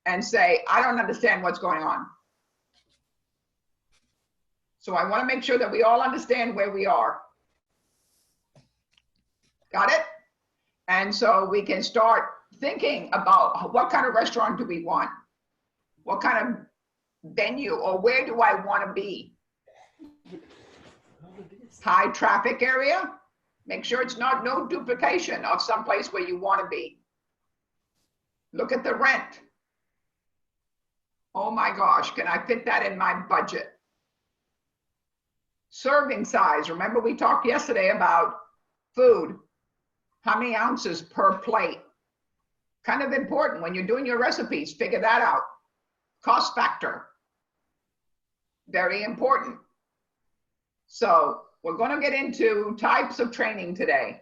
and say, I don't understand what's going on. So I want to make sure that we all understand where we are. Got it? And so we can start thinking about what kind of restaurant do we want? What kind of venue, or where do I want to be? High traffic area? Make sure it's no duplication of someplace where you want to be. Look at the rent. Oh my gosh, can I fit that in my budget? Serving size. Remember we talked yesterday about food. How many ounces per plate? Kind of important when you're doing your recipes, figure that out. Cost factor. Very important. So we're going to get into types of training today.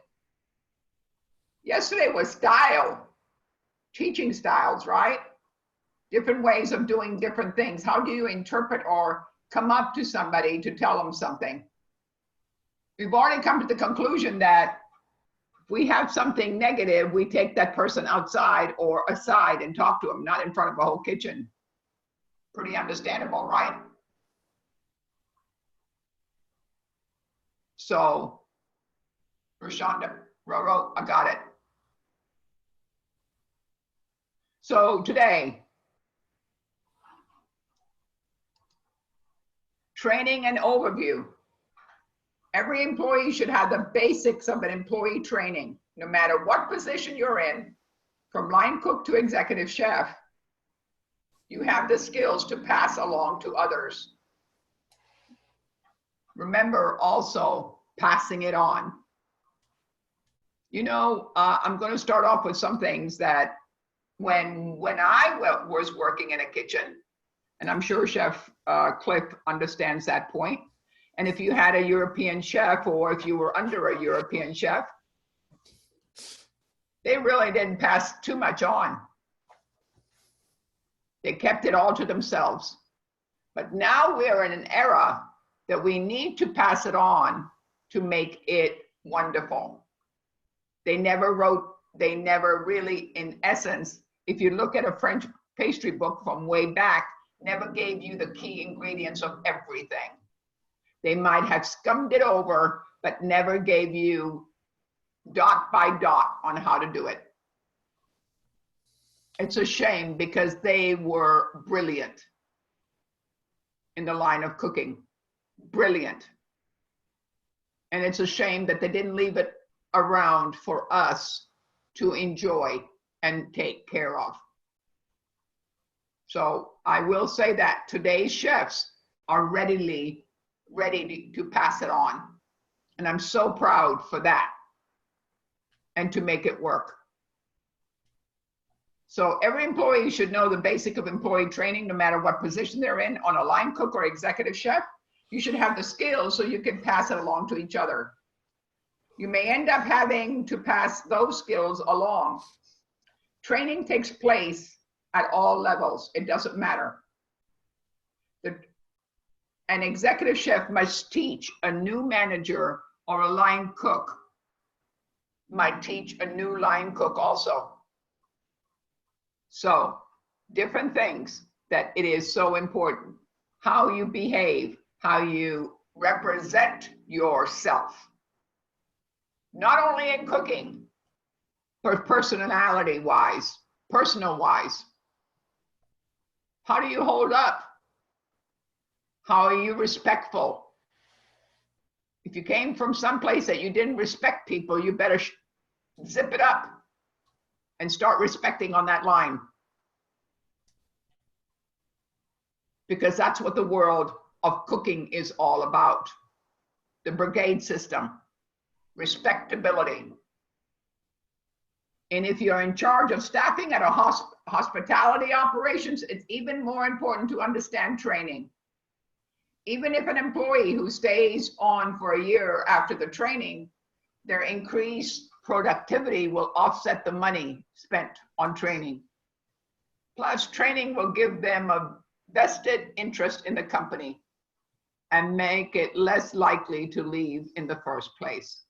Yesterday was style, teaching styles, right? Different ways of doing different things. How do you interpret or come up to somebody to tell them something? We've already come to the conclusion that if we have something negative, we take that person outside or aside and talk to them, not in front of a whole kitchen. Pretty understandable, right? So, Rashonda, Roro, I got it. So today, training and overview. Every employee should have the basics of an employee training, no matter what position you're in, from line cook to executive chef. You have the skills to pass along to others. Remember also passing it on. You know, I'm going to start off with some things that when I was working in a kitchen, and I'm sure Chef Cliff understands that point. And if you had a European chef, or if you were under a European chef, they really didn't pass too much on. They kept it all to themselves. But now we're in an era that we need to pass it on to make it wonderful. They never really, in essence, if you look at a French pastry book from way back, never gave you the key ingredients of everything. They might have skimmed it over, but never gave you dot by dot on how to do it. It's a shame because they were brilliant in the line of cooking. Brilliant. And it's a shame that they didn't leave it around for us to enjoy and take care of. So I will say that today's chefs are ready to pass it on. And I'm so proud for that and to make it work. So every employee should know the basic of employee training, no matter what position they're in, on a line cook or executive chef. You should have the skills so you can pass it along to each other. You may end up having to pass those skills along. Training takes place at all levels. It doesn't matter. An executive chef must teach a new manager, or a line cook might teach a new line cook also. So different things that it is so important. How you behave, how you represent yourself. Not only in cooking, but personality-wise, personal-wise. How do you hold up? How are you respectful? If you came from someplace that you didn't respect people, you better zip it up and start respecting on that line. Because that's what the world of cooking is all about. The brigade system, respectability. And if you're in charge of staffing at a hospitality operations, it's even more important to understand training. Even if an employee who stays on for a year after the training, their increased productivity will offset the money spent on training. Plus, training will give them a vested interest in the company and make it less likely to leave in the first place.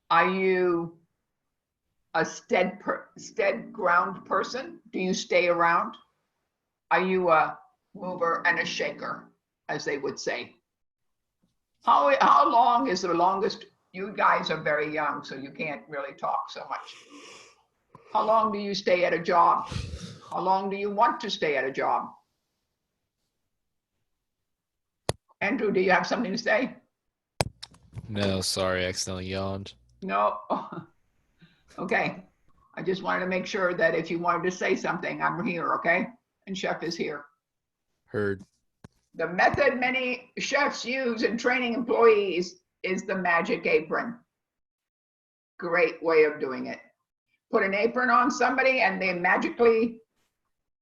Are you a stead ground person? Do you stay around? Are you a mover and a shaker, as they would say? How long is the longest? You guys are very young, so you can't really talk so much. How long do you stay at a job? How long do you want to stay at a job? Andrew, do you have something to say? No, sorry, I accidentally yawned. No? Okay. I just wanted to make sure that if you wanted to say something, I'm here, okay? And Chef is here. Heard. The method many chefs use in training employees is the magic apron. Great way of doing it. Put an apron on somebody and they magically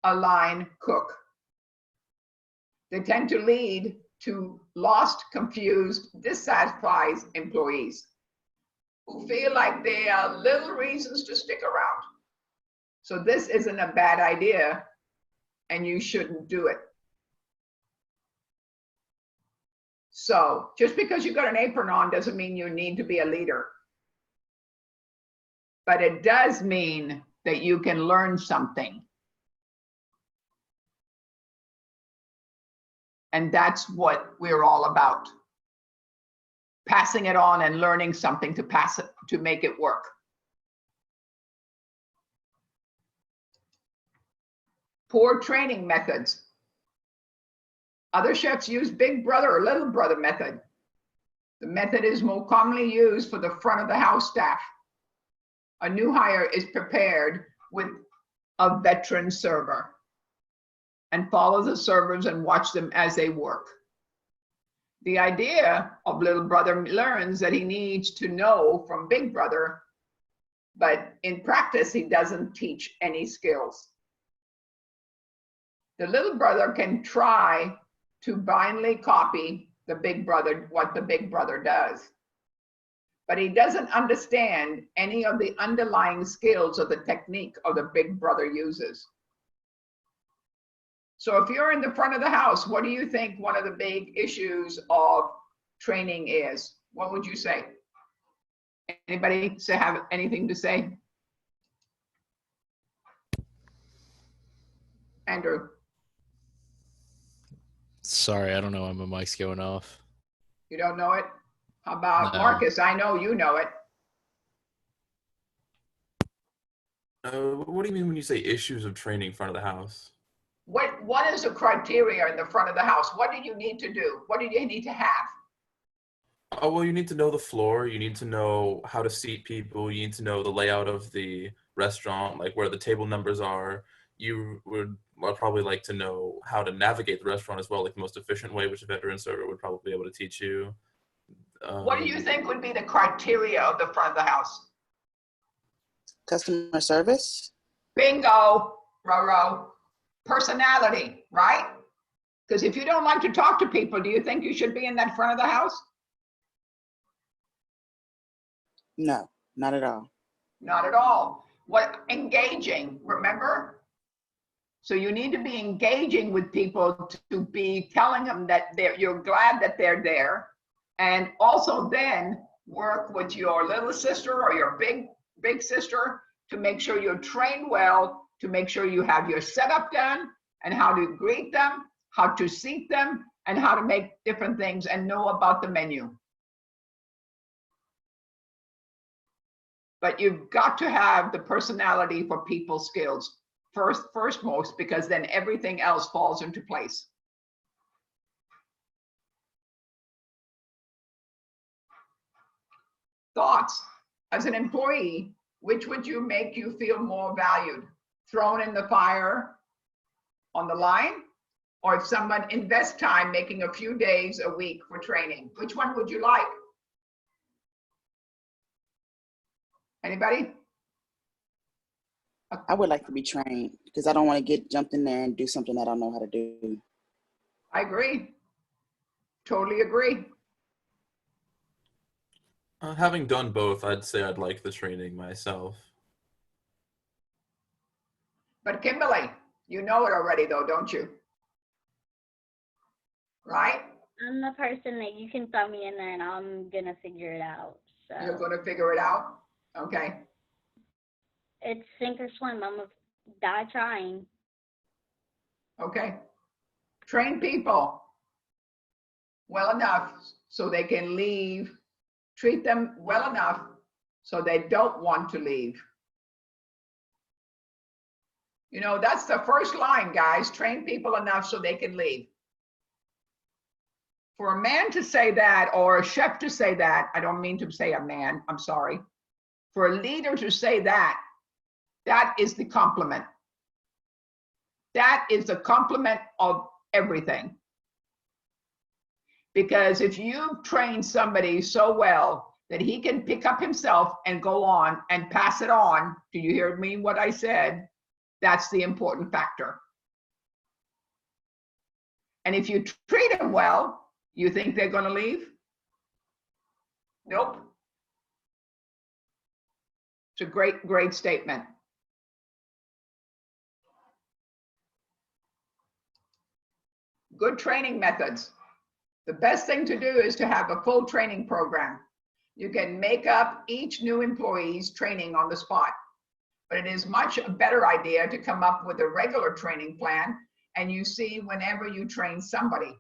align cook. They tend to lead to lost, confused, dissatisfied employees who feel like they are little reasons to stick around. So this isn't a bad idea and you shouldn't do it. So just because you got an apron on doesn't mean you need to be a leader. But it does mean that you can learn something. And that's what we're all about. Passing it on and learning something to pass it, to make it work. Poor training methods. Other chefs use big brother or little brother method. The method is more commonly used for the front of the house staff. A new hire is prepared with a veteran server and follow the servers and watch them as they work. The idea of little brother learns that he needs to know from big brother, but in practice, he doesn't teach any skills. The little brother can try to blindly copy the big brother, what the big brother does, but he doesn't understand any of the underlying skills of the technique of the big brother uses. So if you're in the front of the house, what do you think one of the big issues of training is? What would you say? Anybody have anything to say? Andrew? Sorry, I don't know why my mic's going off. You don't know it? How about No. Marcus? I know you know it. What do you mean when you say issues of training in front of the house? What is the criteria in the front of the house? What do you need to do? What do you need to have? Oh, well, you need to know the floor. You need to know how to seat people. You need to know the layout of the restaurant, like where the table numbers are. You would probably like to know how to navigate the restaurant as well, like the most efficient way, which a veteran server would probably be able to teach you. What do you think would be the criteria of the front of the house? Customer service? Bingo, Roro. Personality, right? Because if you don't like to talk to people, do you think you should be in that front of the house? No, not at all. Not at all. What engaging, remember? So you need to be engaging with people to be telling them that you're glad that they're there. And also then work with your little sister or your big sister to make sure you're trained well, to make sure you have your setup done and how to greet them, how to seat them, and how to make different things and know about the menu. But you've got to have the personality for people skills first most, because then everything else falls into place. Thoughts? As an employee, which would you make you feel more valued? Thrown in the fire on the line? Or if someone invests time making a few days a week for training, which one would you like? Anybody? I would like to be trained because I don't want to get jumped in there and do something I don't know how to do. I agree. Totally agree. Having done both, I'd say I'd like the training myself. But Kimberly, you know it already though, don't you? Right? I'm the person that you can throw me in there and I'm gonna figure it out. So You're going to figure it out? Okay. it's sink or swim. I'm gonna die trying. Okay. Train people well enough so they can leave. Treat them well enough so they don't want to leave. You know, that's the first line, guys. Train people enough so they can leave. For a man to say that, or a chef to say that, I don't mean to say a man, I'm sorry. For a leader to say that, that is the compliment. That is the compliment of everything. Because if you train somebody so well that he can pick up himself and go on and pass it on, do you hear me what I said? That's the important factor. And if you treat them well, you think they're going to leave? Nope. It's a great, great statement. Good training methods. The best thing to do is to have a full training program. You can make up each new employee's training on the spot, but it is much a better idea to come up with a regular training plan and you see whenever you train somebody.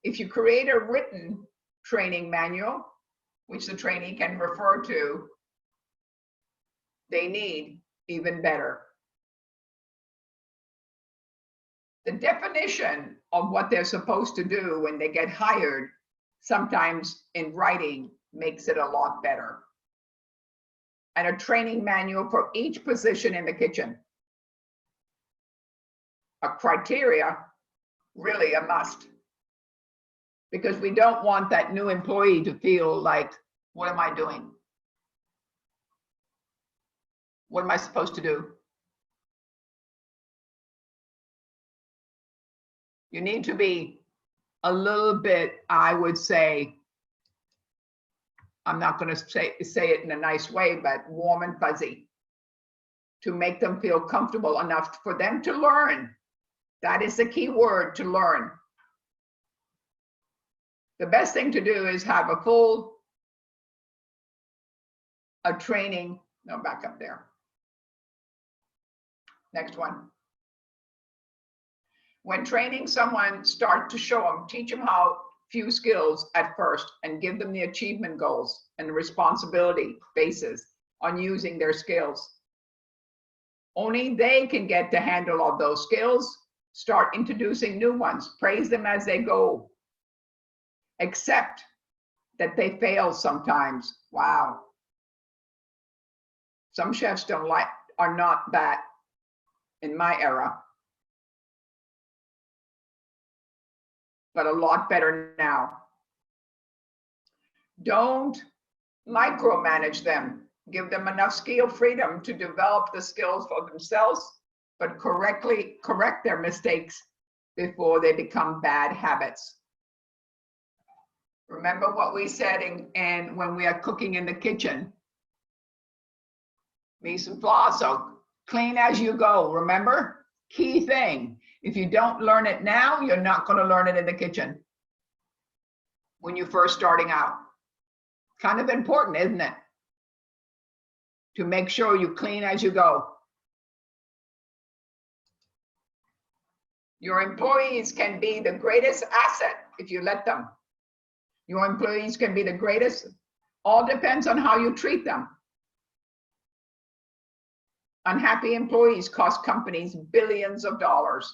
If you create a written training manual, which the trainee can refer to, they need even better. The definition of what they're supposed to do when they get hired, sometimes in writing, makes it a lot better. And a training manual for each position in the kitchen. A criteria, really a must. Because we don't want that new employee to feel like, what am I doing? What am I supposed to do? You need to be a little bit, I would say, I'm not going to say it in a nice way, but warm and fuzzy to make them feel comfortable enough for them to learn. That is the key word, to learn. The best thing to do is have a full training. No, back up there. Next one. When training someone, start to show them, teach them how few skills at first and give them the achievement goals and the responsibility basis on using their skills. Only they can get to handle all those skills. Start introducing new ones. Praise them as they go. Accept that they fail sometimes. Wow. Some chefs are not that in my era. But a lot better now. Don't micromanage them. Give them enough skill freedom to develop the skills for themselves, but correctly correct their mistakes before they become bad habits. Remember what we said when we are cooking in the kitchen. Mise en place, so clean as you go, remember? Key thing. If you don't learn it now, you're not going to learn it in the kitchen when you're first starting out. Kind of important, isn't it? To make sure you clean as you go. Your employees can be the greatest asset if you let them. Your employees can be the greatest. All depends on how you treat them. Unhappy employees cost companies billions of dollars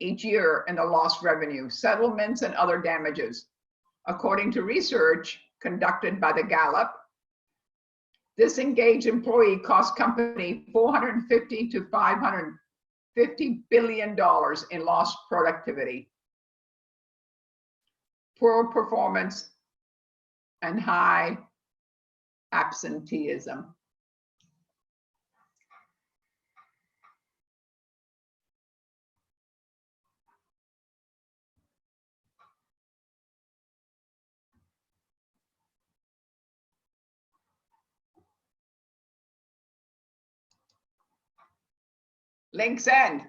each year in the lost revenue, settlements, and other damages. According to research conducted by the Gallup, disengaged employee cost company $450 to $550 billion in lost productivity, poor performance, and high absenteeism. Links end.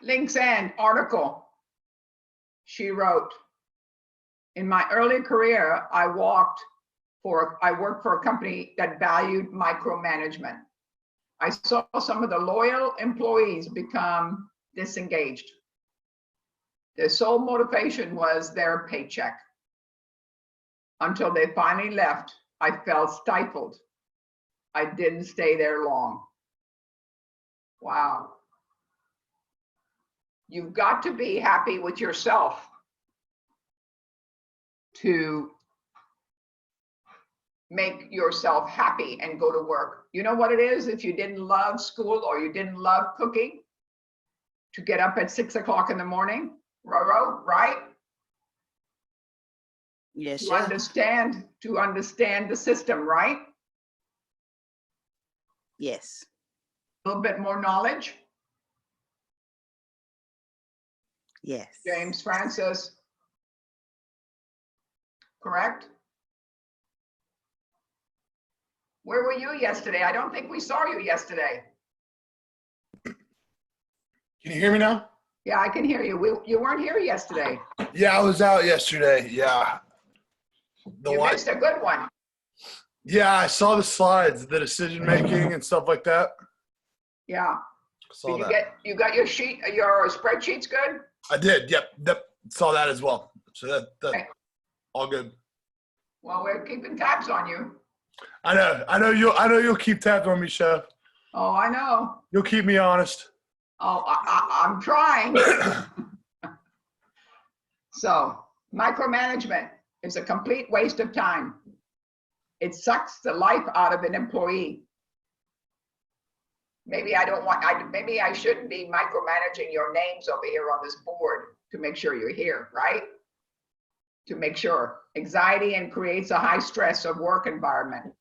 Link's End article. She wrote, in my early career, I worked for a company that valued micromanagement. I saw some of the loyal employees become disengaged. Their sole motivation was their paycheck. Until they finally left, I felt stifled. I didn't stay there long. Wow. You've got to be happy with yourself to make yourself happy and go to work. You know what it is if you didn't love school or you didn't love cooking? To get up at 6 o'clock in the morning, Roro, right? Yes, To Chef. understand the system, right? Yes. A little bit more knowledge. Yes. James Francis. Correct? Where were you yesterday? I don't think we saw you yesterday. Can you hear me now? Yeah, I can hear you. You weren't here yesterday. Yeah, I was out yesterday. Yeah. The You one, missed a good one. yeah, I saw the slides, the decision making and stuff like that. Yeah. Saw Did that. you got your spreadsheets good? I did. Yep. Saw that as well. So that Okay. all good. Well, we're keeping tabs on you. I know you'll keep tabs on me, Chef. Oh, I know. You'll keep me honest. Oh, I'm trying. So, micromanagement is a complete waste of time. It sucks the life out of an employee. Maybe maybe I shouldn't be micromanaging your names over here on this board to make sure you're here, right? To make sure. Anxiety and creates a high stress of work environment.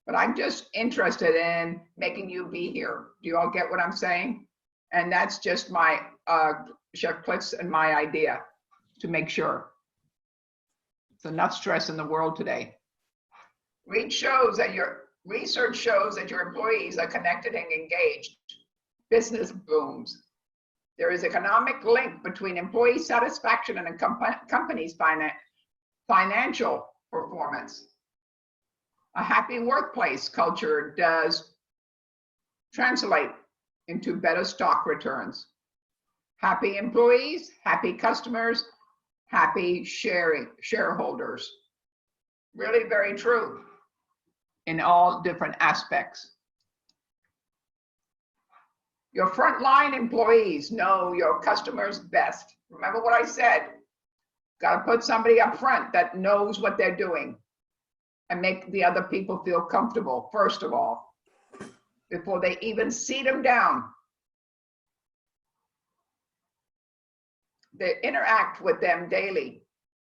But I'm just interested in making you be here. Do you all get what I'm saying? And that's just my Chef Cliff's and my idea to make sure. It's enough stress in the world today. Research shows that your employees are connected and engaged. Business booms. There is economic link between employee satisfaction and a company's financial performance. A happy workplace culture does translate into better stock returns. Happy employees, happy customers, happy shareholders. Really very true in all different aspects. Your frontline employees know your customers best. Remember what I said? Got to put somebody up front that knows what they're doing and make the other people feel comfortable, first of all, before they even seat them down. They interact with them daily.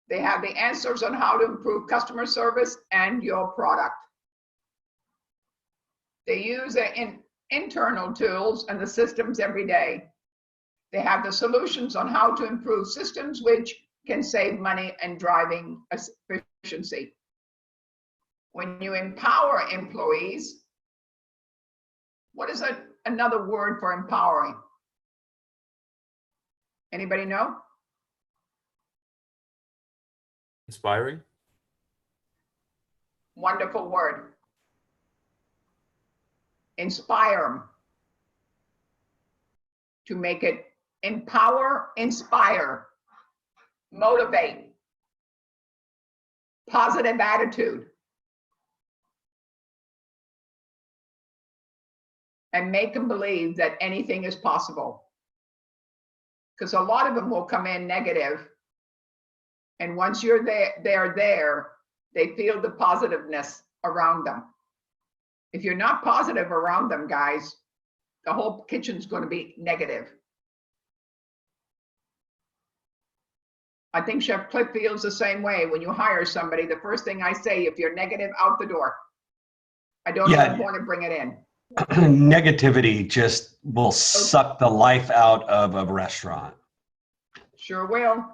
They have the answers on how to improve customer service and your product. They use their internal tools and the systems every day. They have the solutions on how to improve systems which can save money and driving efficiency. When you empower employees, what is another word for empowering? Anybody know? Inspiring. Wonderful word. Inspire them. To make it empower, inspire, motivate, positive attitude. And make them believe that anything is possible. Because a lot of them will come in negative. And once you're there, they feel the positiveness around them. If you're not positive around them, guys, the whole kitchen's going to be negative. I think Chef Cliff feels the same way. When you hire somebody, the first thing I say, if you're negative, out the door. I don't even want to bring it in. Negativity just will suck the life out of a restaurant. Sure will.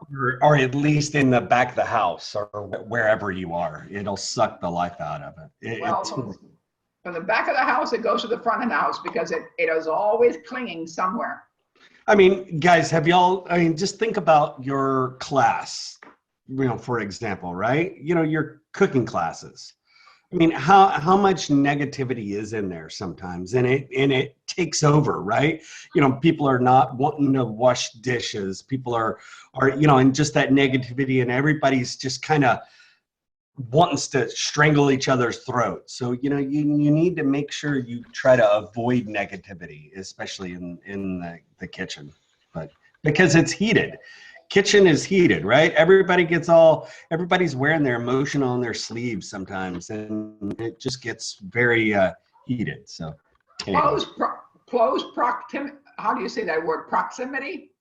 Or at least in the back of the house or wherever you are. It'll suck the life out of it. Well, from the back of the house, it goes to the front of the house because it is always clinging somewhere. I mean, guys, have y'all, I mean, just think about your class, for example, right? Your cooking classes. I mean, how much negativity is in there sometimes, and it takes over, right? People are not wanting to wash dishes. People are and just that negativity, and everybody's just kind of wanting to strangle each other's throats. So you need to make sure you try to avoid negativity, especially in the kitchen, but because it's heated. Kitchen is heated, right? Everybody's wearing their emotion on their sleeves sometimes, and it just gets very heated. So anyway. Close proximity. How do you say that word? Proximity?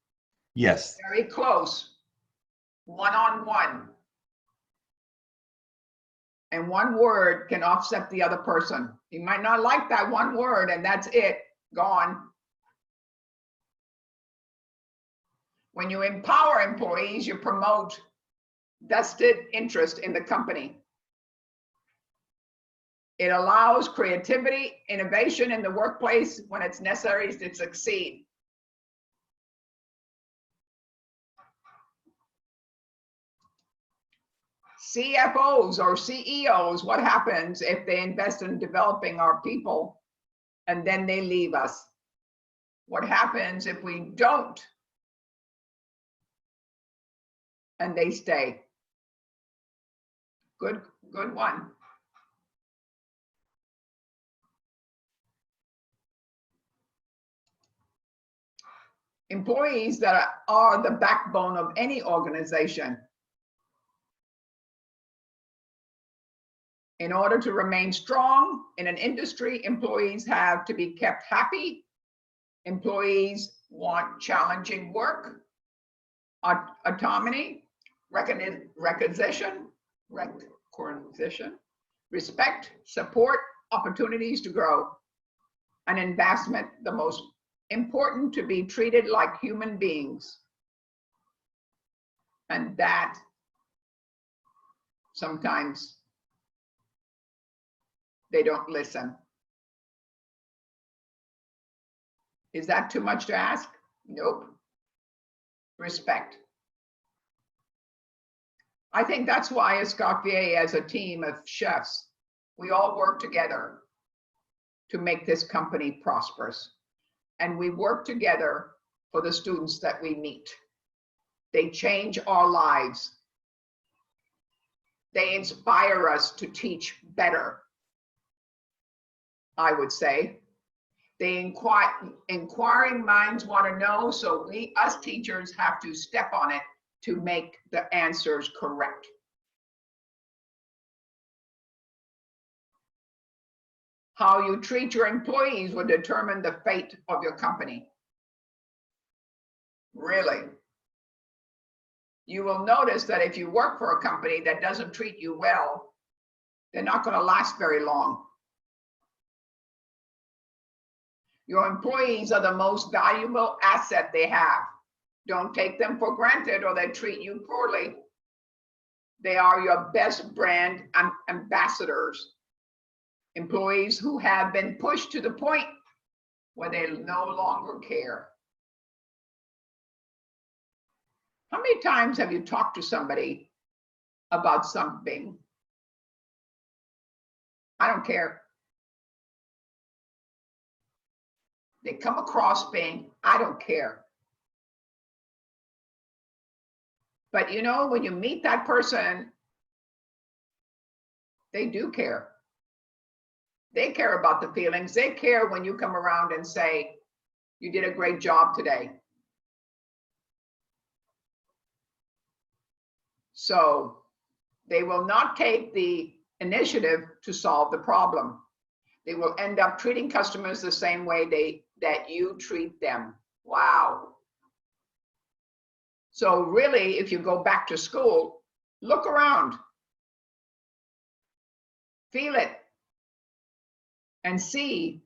Yes. Very close. One-on-one. And one word can offset the other person. You might not like that one word, and that's it, gone. When you empower employees, you promote vested interest in the company. It allows creativity, innovation in the workplace when it's necessary to succeed. CFOs or CEOs, what happens if they invest in developing our people and then they leave us? What happens if we don't and they stay? Good one. Employees that are the backbone of any organization. In order to remain strong in an industry, employees have to be kept happy. Employees want challenging work, autonomy, recognition, respect, support, opportunities to grow, and investment. The most important to be treated like human beings. And that sometimes they don't listen. Is that too much to ask? Nope. Respect. I think that's why Escoffier, as a team of chefs, we all work together to make this company prosperous. And we work together for the students that we meet. They change our lives. They inspire us to teach better, I would say. Inquiring minds want to know, so us teachers have to step on it to make the answers correct. How you treat your employees will determine the fate of your company. Really. You will notice that if you work for a company that doesn't treat you well, they're not going to last very long. Your employees are the most valuable asset they have. Don't take them for granted or they treat you poorly. They are your best brand ambassadors. Employees who have been pushed to the point where they no longer care. How many times have you talked to somebody about something? I don't care. They come across being, I don't care. But when you meet that person, they do care. They care about the feelings. They care when you come around and say, you did a great job today. So they will not take the initiative to solve the problem. They will end up treating customers the same way that you treat them. Wow. So really, if you go back to school, look around, feel it, and see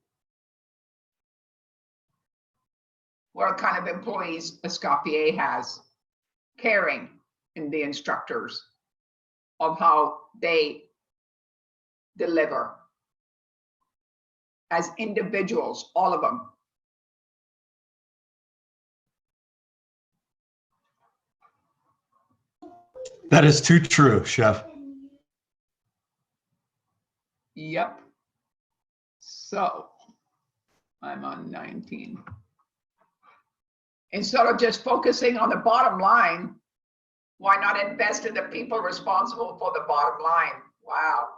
what kind of employees Escoffier has, caring in the instructors of how they deliver as individuals, all of them. That is too true, Chef. Yep. So I'm on 19. Instead of just focusing on the bottom line, why not invest in the people responsible for the bottom line? Wow.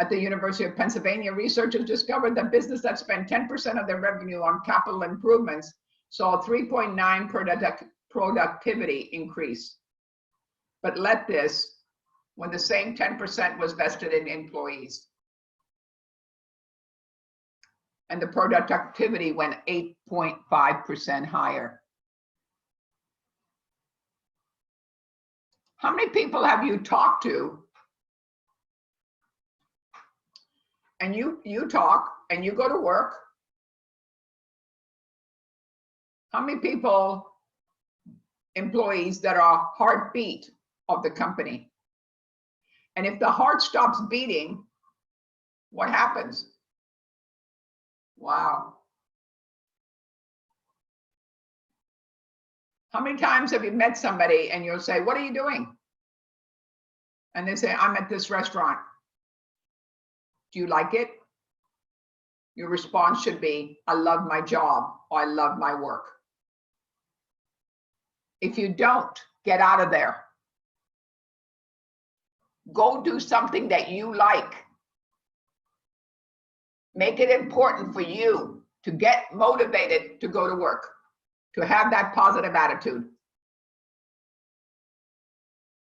At the University of Pennsylvania, researchers discovered that business that spent 10% of their revenue on capital improvements saw a 3.9 productivity increase. But let this, when the same 10% was vested in employees. And the productivity went 8.5% higher. How many people have you talked to? And you talk and you go to work. How many people, employees that are heartbeat of the company? And if the heart stops beating, what happens? Wow. How many times have you met somebody and you'll say, what are you doing? And they say, I'm at this restaurant. Do you like it? Your response should be, I love my job, or I love my work. If you don't, get out of there. Go do something that you like. Make it important for you to get motivated to go to work, to have that positive attitude.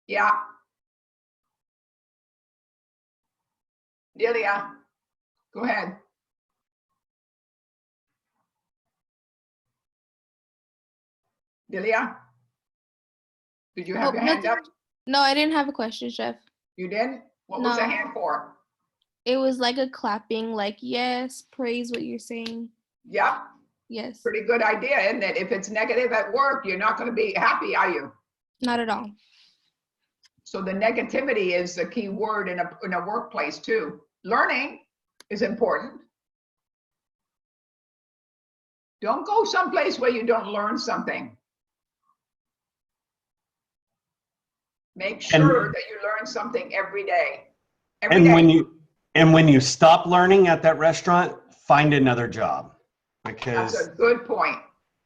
Yeah. Delia, go ahead. Delia, did you have your hand up? No, I didn't have a question, Chef. You didn't? What was the No. hand for? It was like a clapping, like, yes, praise what you're saying. Yeah, Yes, pretty good idea, isn't it? If it's negative at work, you're not going to be happy, are you? not at all. So the negativity is the key word in a workplace too. Learning is important. Don't go someplace where you don't learn something. Make sure that you learn something every day. Every And day. when you stop learning at that restaurant, find another job, That's because a good point.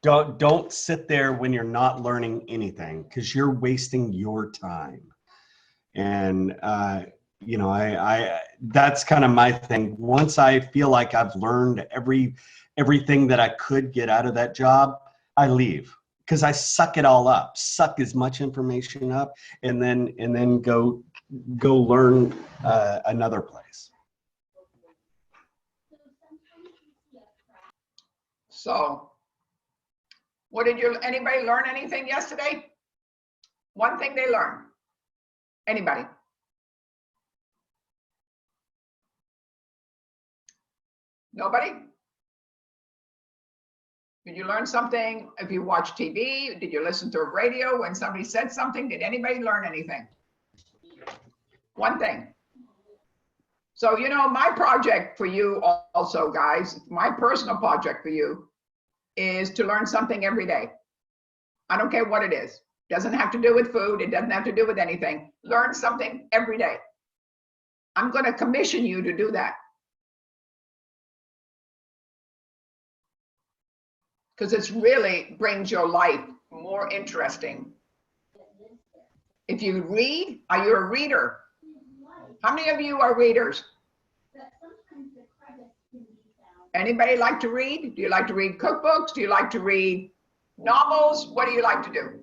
don't sit there when you're not learning anything, because you're wasting your time. And you know, I that's kind of my thing. Once I feel like I've learned everything that I could get out of that job, I leave, because I suck it all up, suck as much information up, and then go learn another place. So, anybody learn anything yesterday? One thing they learned. Anybody? Nobody? Did you learn something if you watch TV? Did you listen to a radio when somebody said something? Did anybody learn anything? One thing. So, you know, my project for you also, guys, my personal project for you is to learn something every day. I don't care what it is. Doesn't have to do with food. It doesn't have to do with anything. Learn something every day. I'm going to commission you to do that. Because it's really brings your life more interesting. If you read, are you a reader? How many of you are readers? Anybody like to read? Do you like to read cookbooks? Do you like to read novels? What do you like to do?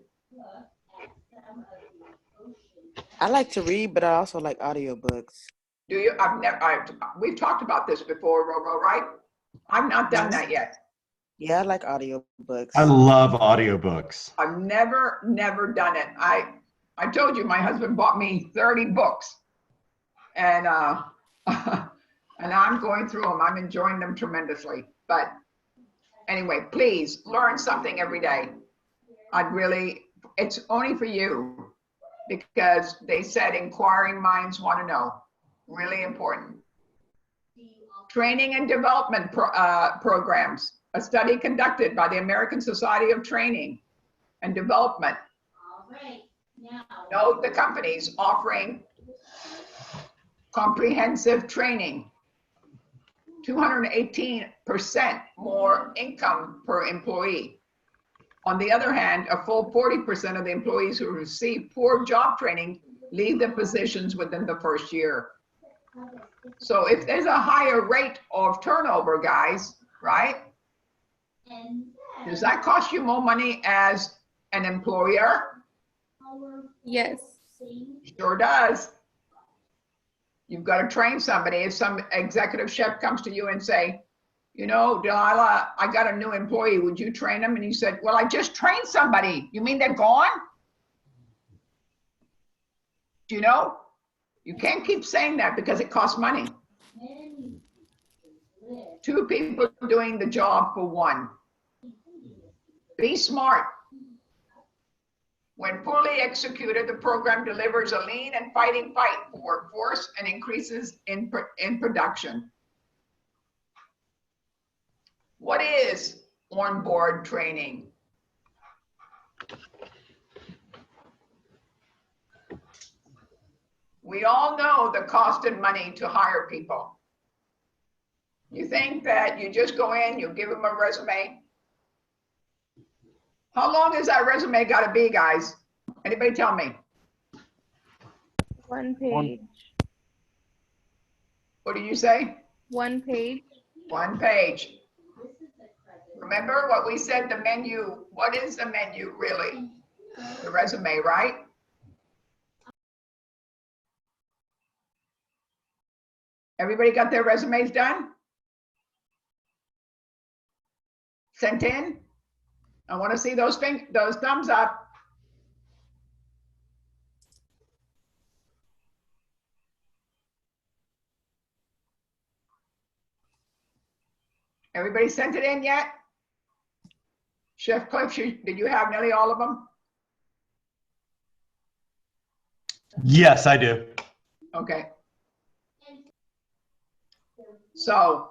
I like to read, but I also like audiobooks. Do you? We've talked about this before, Robo, right? I've not done that yet. Yeah, I like audiobooks. I love audiobooks. I've never done it. I told you my husband bought me 30 books, and and I'm going through them. I'm enjoying them tremendously. But anyway, please learn something every day. It's only for you, because they said inquiring minds want to know. Really important. Training and development programs. A study conducted by the American Society of Training and Development Note the companies offering comprehensive training, 218% more income per employee. On the other hand, a full 40% of the employees who receive poor job training leave the positions within the first year. So if there's a higher rate of turnover, guys, right? Does that cost you more money as an employer? Yes. Sure does. You've got to train somebody. If some executive chef comes to you and say, you know, Delilah, I got a new employee, would you train them? And you said, well, I just trained somebody. You mean they're gone? Do you know? You can't keep saying that because it costs money. 2 people doing the job for 1. Be smart. When fully executed, the program delivers a lean and fighting workforce and increases in production. What is onboard training? We all know the cost and money to hire people. You think that you just go in, you give them a resume. How long is that resume got to be, guys? Anybody tell me? 1 page. What did you say? 1 page. 1 page. Remember what we said, the menu. What is the menu really? The resume, right? Everybody got their resumes done? Sent in? I want to see those thumbs up. Everybody sent it in yet? Chef Cliff, did you have nearly all of them? Yes, I do. Okay. So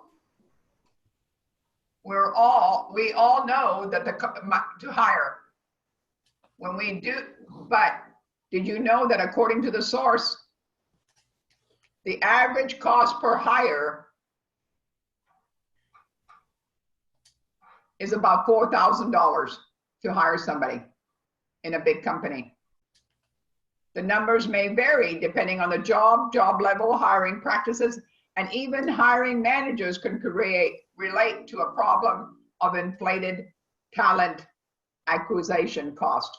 we all know that to hire when we do, but did you know that according to the source, the average cost per hire is about $4,000 to hire somebody in a big company. The numbers may vary depending on the job level, hiring practices, and even hiring managers can relate to a problem of inflated talent acquisition cost.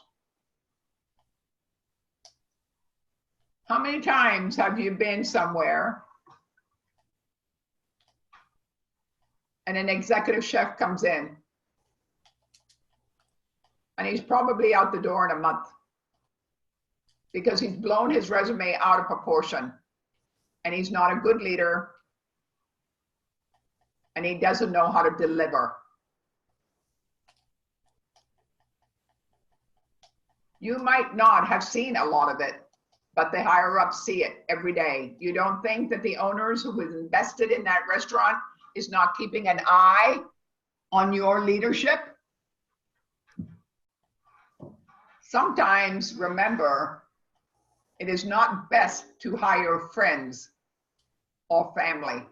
How many times have you been somewhere and an executive chef comes in and he's probably out the door in a month because he's blown his resume out of proportion and he's not a good leader and he doesn't know how to deliver? You might not have seen a lot of it, but the higher ups see it every day. You don't think that the owners who was invested in that restaurant is not keeping an eye on your leadership? Sometimes, remember, it is not best to hire friends or family.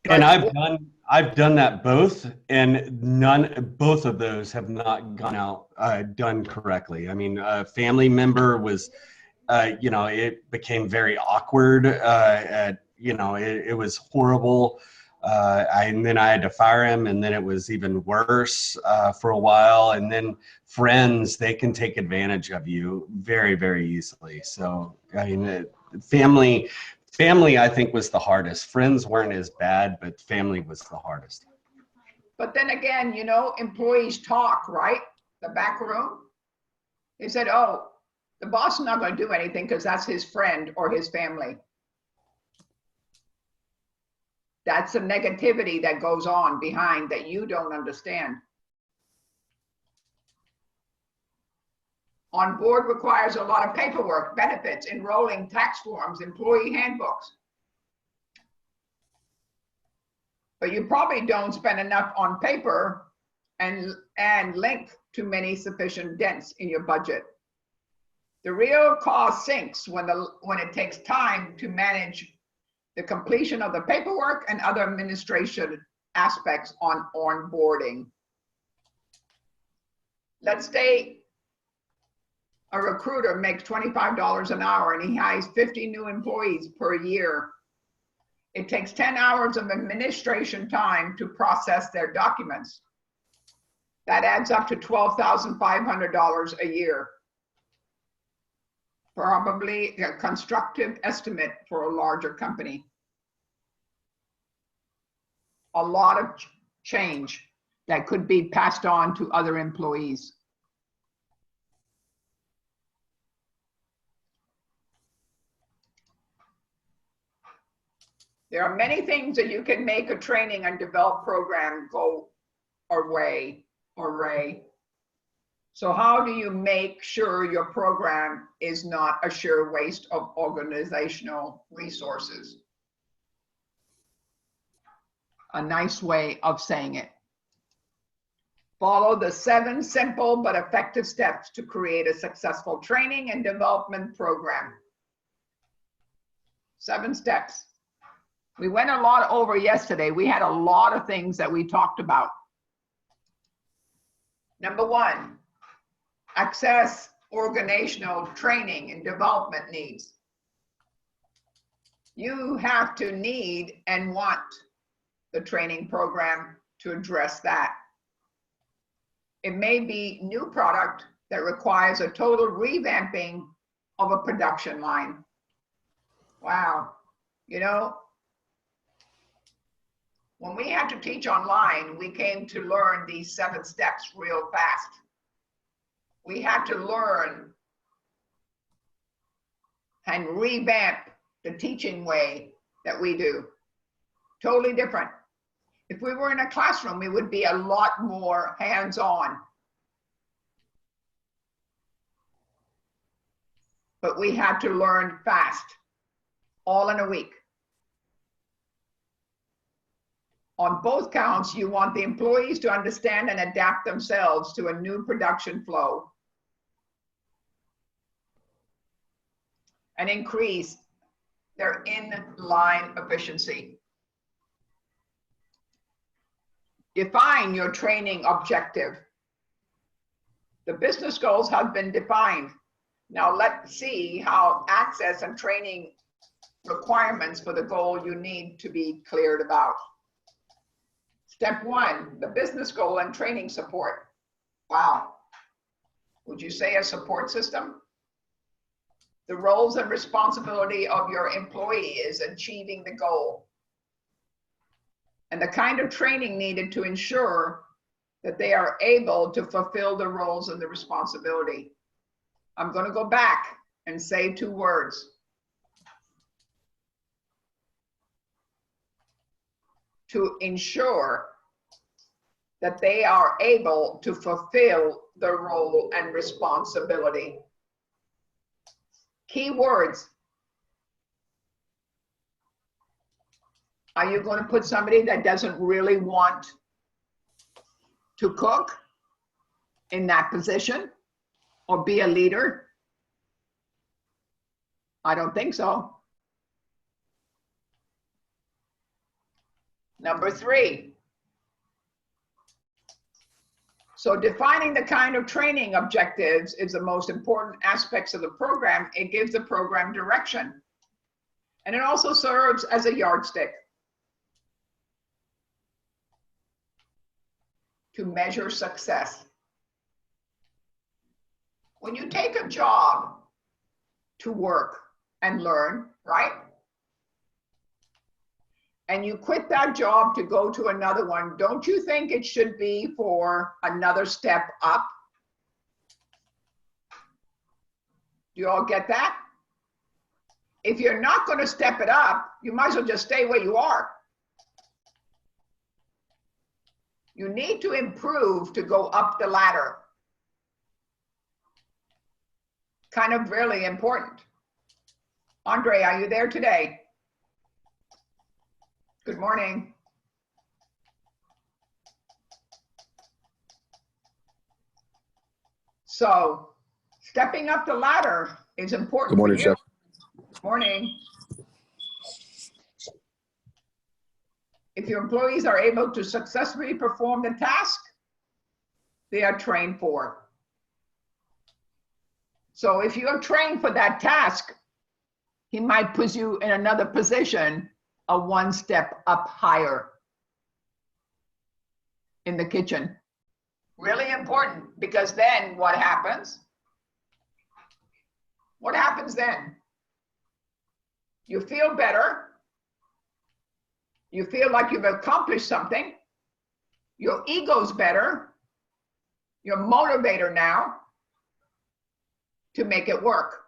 And I've done that both, and both of those have not gone out done correctly. I mean, a family member was, it became very awkward. It was horrible. And then I had to fire him, and then it was even worse for a while. And then friends, they can take advantage of you very, very easily. So, I mean, family, I think, was the hardest. Friends weren't as bad, but family was the hardest. But then again, employees talk, right? The back room. They said, oh, the boss is not going to do anything because that's his friend or his family. That's a negativity that goes on behind that you don't understand. On board requires a lot of paperwork, benefits, enrolling, tax forms, employee handbooks. But you probably don't spend enough on paper and link to many sufficient dents in your budget. The real cost sinks when it takes time to manage the completion of the paperwork and other administration aspects on onboarding. Let's say a recruiter makes $25 an hour and he hires 50 new employees per year. It takes 10 hours of administration time to process their documents. That adds up to $12,500 a year. Probably a constructive estimate for a larger company. A lot of change that could be passed on to other employees. There are many things that you can make a training and develop program go array. So how do you make sure your program is not a sheer waste of organizational resources? A nice way of saying it. Follow the 7 simple but effective steps to create a successful training and development program. 7 steps. We went a lot over yesterday. We had a lot of things that we talked about. Number 1, access organizational training and development needs. You have to need and want the training program to address that. It may be new product that requires a total revamping of a production line. Wow, you know, when we had to teach online, we came to learn these 7 steps real fast. We had to learn and revamp the teaching way that we do. Totally different. If we were in a classroom, it would be a lot more hands-on. But we had to learn fast, all in a week. On both counts, you want the employees to understand and adapt themselves to a new production flow and increase their in-line efficiency. Define your training objective. The business goals have been defined. Now let's see how access and training requirements for the goal you need to be cleared about. Step 1, the business goal and training support. Wow. Would you say a support system? The roles and responsibility of your employee is achieving the goal, and the kind of training needed to ensure that they are able to fulfill the roles and the responsibility. I'm going to go back and say 2 words. To ensure that they are able to fulfill the role and responsibility. Key words. Are you going to put somebody that doesn't really want to cook in that position or be a leader? I don't think so. Number 3. So defining the kind of training objectives is the most important aspects of the program. It gives the program direction. And it also serves as a yardstick to measure success. When you take a job to work and learn, right? And you quit that job to go to another one, don't you think it should be for another step up? Do you all get that? If you're not going to step it up, you might as well just stay where you are. You need to improve to go up the ladder. Kind of really important. Andre, are you there today? Good morning. So stepping up the ladder is important. Good morning, for you. Chef. Morning. If your employees are able to successfully perform the task they are trained for. So if you're trained for that task, he might put you in another position, a one step up higher in the kitchen. Really important, because then what happens? What happens then? You feel better. You feel like you've accomplished something. Your ego's better. You're motivator now to make it work.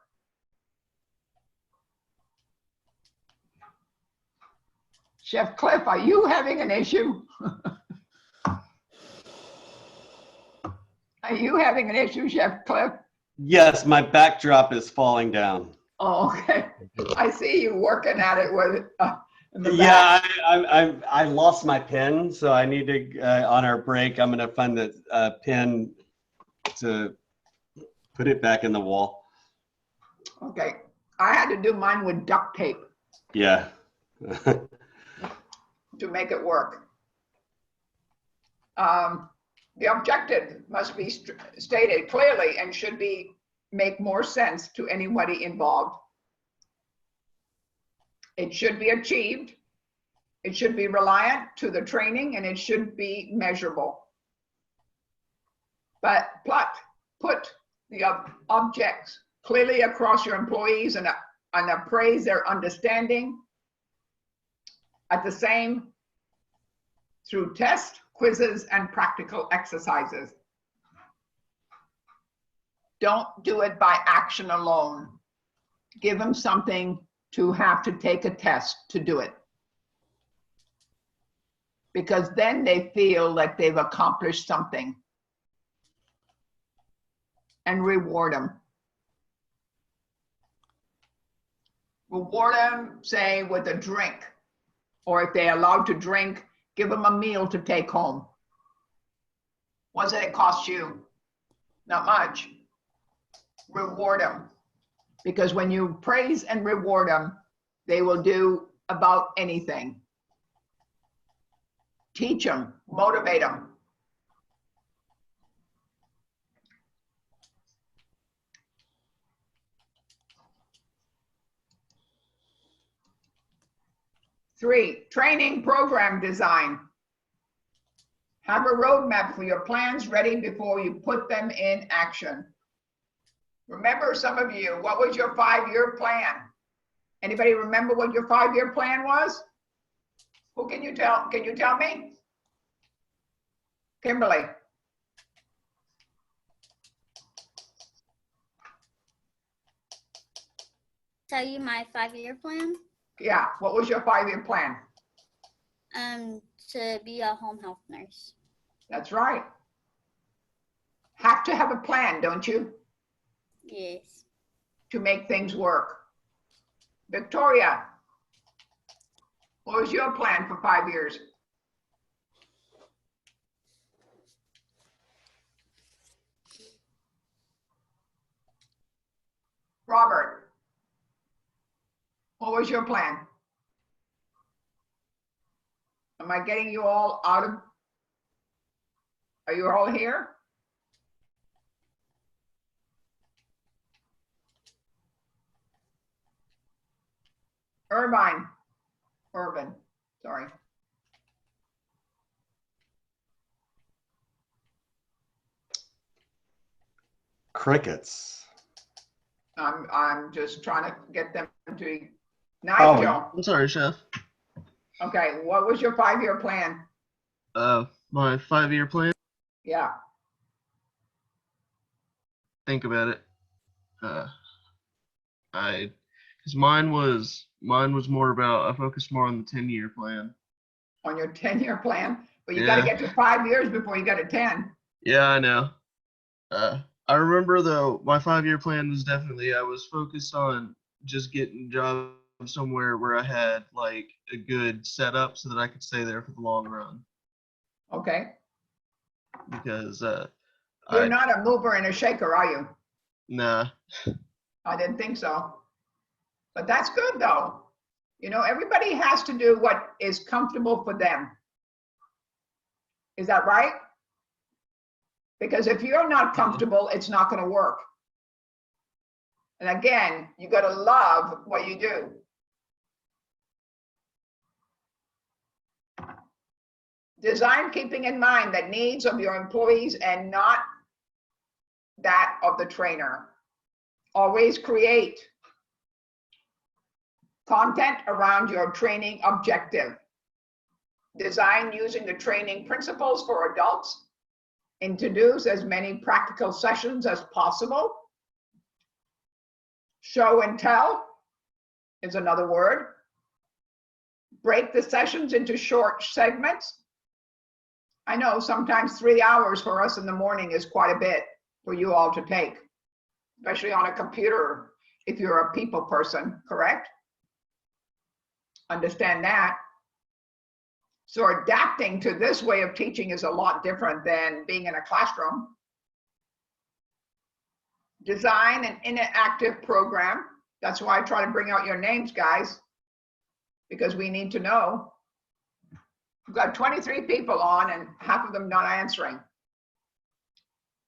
Chef Cliff, are you having an issue? Are you having an issue, Chef Cliff? Yes, my backdrop is falling down. Oh, okay. I see you working at it with in the back. Yeah, I lost my pen, so I need to on our break. I'm gonna find the pin to put it back in the wall. Okay. I had to do mine with duct tape Yeah. to make it work. The objective must be stated clearly and should make more sense to anybody involved. It should be achieved. It should be reliant to the training, and it should be measurable. But put the objects clearly across your employees and appraise their understanding at the same through tests, quizzes, and practical exercises. Don't do it by action alone. Give them something to have to take a test to do it. Because then they feel like they've accomplished something. And reward them. Reward them, say, with a drink. Or if they're allowed to drink, give them a meal to take home. What does it cost you? Not much. Reward them. Because when you praise and reward them, they will do about anything. Teach them, motivate them. Three, training program design. Have a roadmap for your plans ready before you put them in action. Remember, some of you, what was your 5-year plan? Anybody remember what your 5-year plan was? Who can you tell? Can you tell me? Kimberly. Tell you my 5-year plan? Yeah, what was your 5-year plan? To be a home health nurse. That's right. Have to have a plan, don't you? Yes. To make things work. Victoria, what was your plan for 5 years? Robert, what was your plan? Am I getting you all out of, are you all here? Irvin, sorry. Crickets. I'm just trying to get them to, Oh. Nigel. I'm sorry, Chef. Okay, what was your 5-year plan? My 5-year plan. Yeah, Think about it. Because mine was more about, I focused more on the 10-year plan. on your 10-year plan, but you gotta get to 5 years before you got to 10. Yeah, I know. I remember though, my 5-year plan was definitely, I was focused on just getting a job somewhere where I had like a good setup so that I could stay there for the long run. Okay, Because You're I not a mover and a shaker, are you? nah. I didn't think so. But that's good though. You know, everybody has to do what is comfortable for them. Is that right? Because if you're not comfortable, it's not going to work. And again, you got to love what you do. Design keeping in mind the needs of your employees and not that of the trainer. Always create content around your training objective. Design using the training principles for adults. Introduce as many practical sessions as possible. Show and tell is another word. Break the sessions into short segments. I know sometimes 3 hours for us in the morning is quite a bit for you all to take, especially on a computer if you're a people person, correct? Understand that. So adapting to this way of teaching is a lot different than being in a classroom. Design an interactive program. That's why I try to bring out your names, guys, because we need to know. We've got 23 people on and half of them not answering.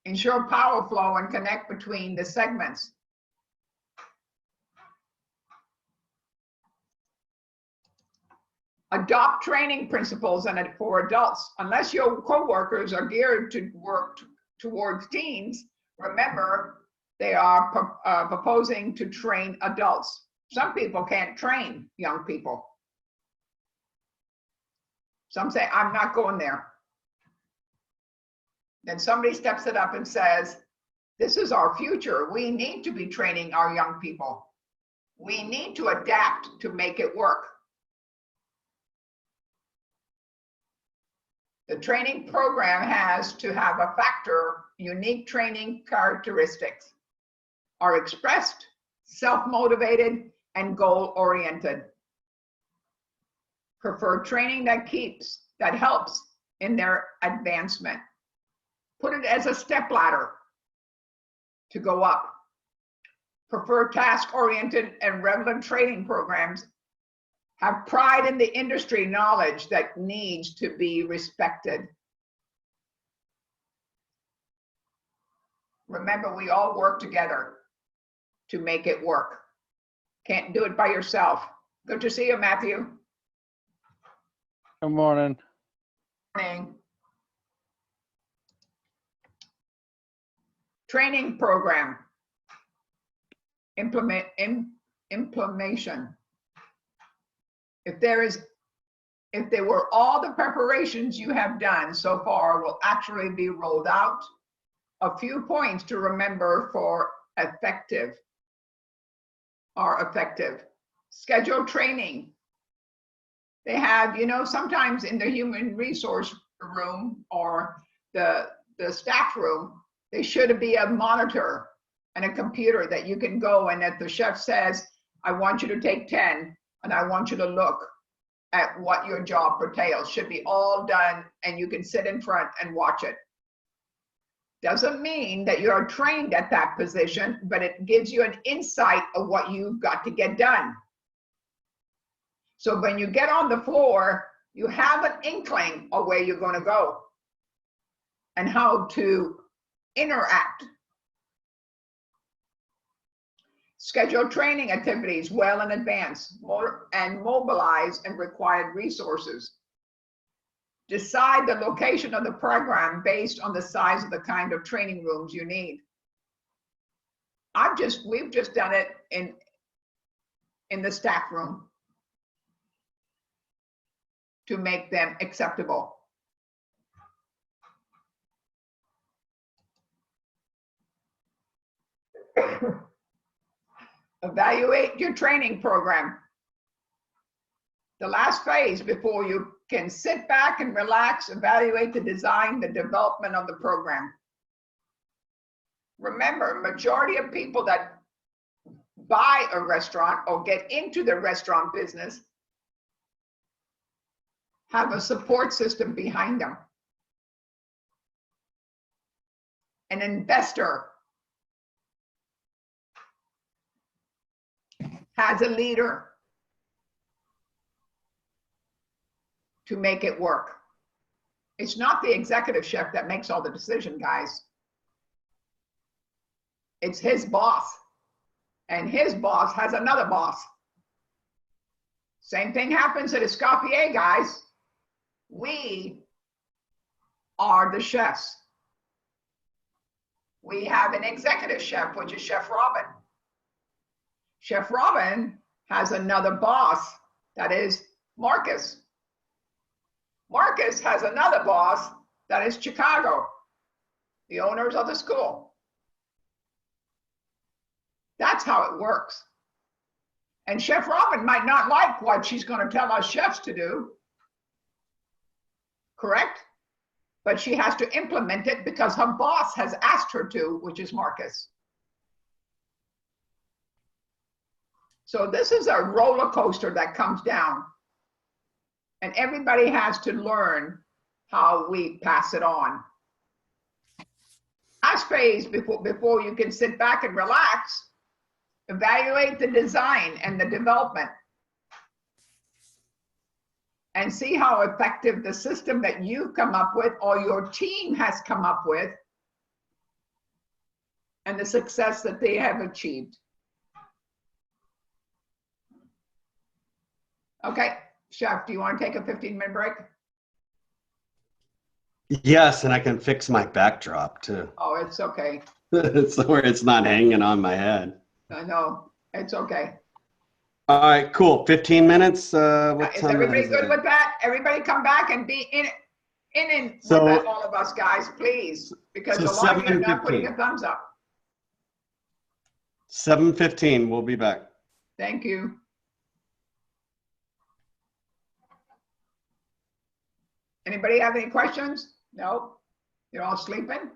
Ensure power flow and connect between the segments. Adopt training principles and for adults. Unless your coworkers are geared to work towards teens, remember they are proposing to train adults. Some people can't train young people. Some say, I'm not going there. Then somebody steps it up and says, this is our future. We need to be training our young people. We need to adapt to make it work. The training program has to have a factor, unique training characteristics are expressed, self-motivated, and goal-oriented. Prefer training that helps in their advancement. Put it as a step ladder to go up. Prefer task-oriented and relevant training programs. Have pride in the industry knowledge that needs to be respected. Remember, we all work together to make it work. Can't do it by yourself. Good to see you, Matthew. Good morning. Morning. Training program. Implementation. If there were all the preparations you have done so far will actually be rolled out, a few points to remember for effective. Schedule training. They have, you know, sometimes in the human resource room or the staff room, there should be a monitor and a computer that you can go and that the chef says, I want you to take 10 and I want you to look at what your job entails. Should be all done and you can sit in front and watch it. Doesn't mean that you're trained at that position, but it gives you an insight of what you've got to get done. So when you get on the floor, you have an inkling of where you're going to go and how to interact. Schedule training activities well in advance and mobilize and required resources. Decide the location of the program based on the size of the kind of training rooms you need. We've just done it in the staff room to make them acceptable. Evaluate your training program. The last phase before you can sit back and relax, evaluate the design, the development of the program. Remember, majority of people that buy a restaurant or get into the restaurant business have a support system behind them. an investor, has a leader to make it work. It's not the executive chef that makes all the decision, guys. It's his boss. And his boss has another boss. Same thing happens at Escoffier, guys. We are the chefs. We have an executive chef, which is Chef Robin. Chef Robin has another boss, that is Marcus. Marcus has another boss, that is Chicago, the owners of the school. That's how it works. And Chef Robin might not like what she's going to tell us chefs to do, correct? But she has to implement it because her boss has asked her to, which is Marcus. So this is a roller coaster that comes down. And everybody has to learn how we pass it on. Last phase, before you can sit back and relax, evaluate the design and the development. And see how effective the system that you've come up with or your team has come up with and the success that they have achieved. Okay, Chef, do you want to take a 15-minute break? Yes, and I can fix my backdrop too. Oh, it's okay. So where it's not hanging on my head. I know, it's okay. All right, cool. 15 minutes. What Is time everybody is good it? with that? Everybody come back and be in So- with all of us, guys, please, because So a lot of you are not 7:15. putting a thumbs up. 7:15. We'll be back. Thank you. Anybody have any questions? No? You're all sleeping?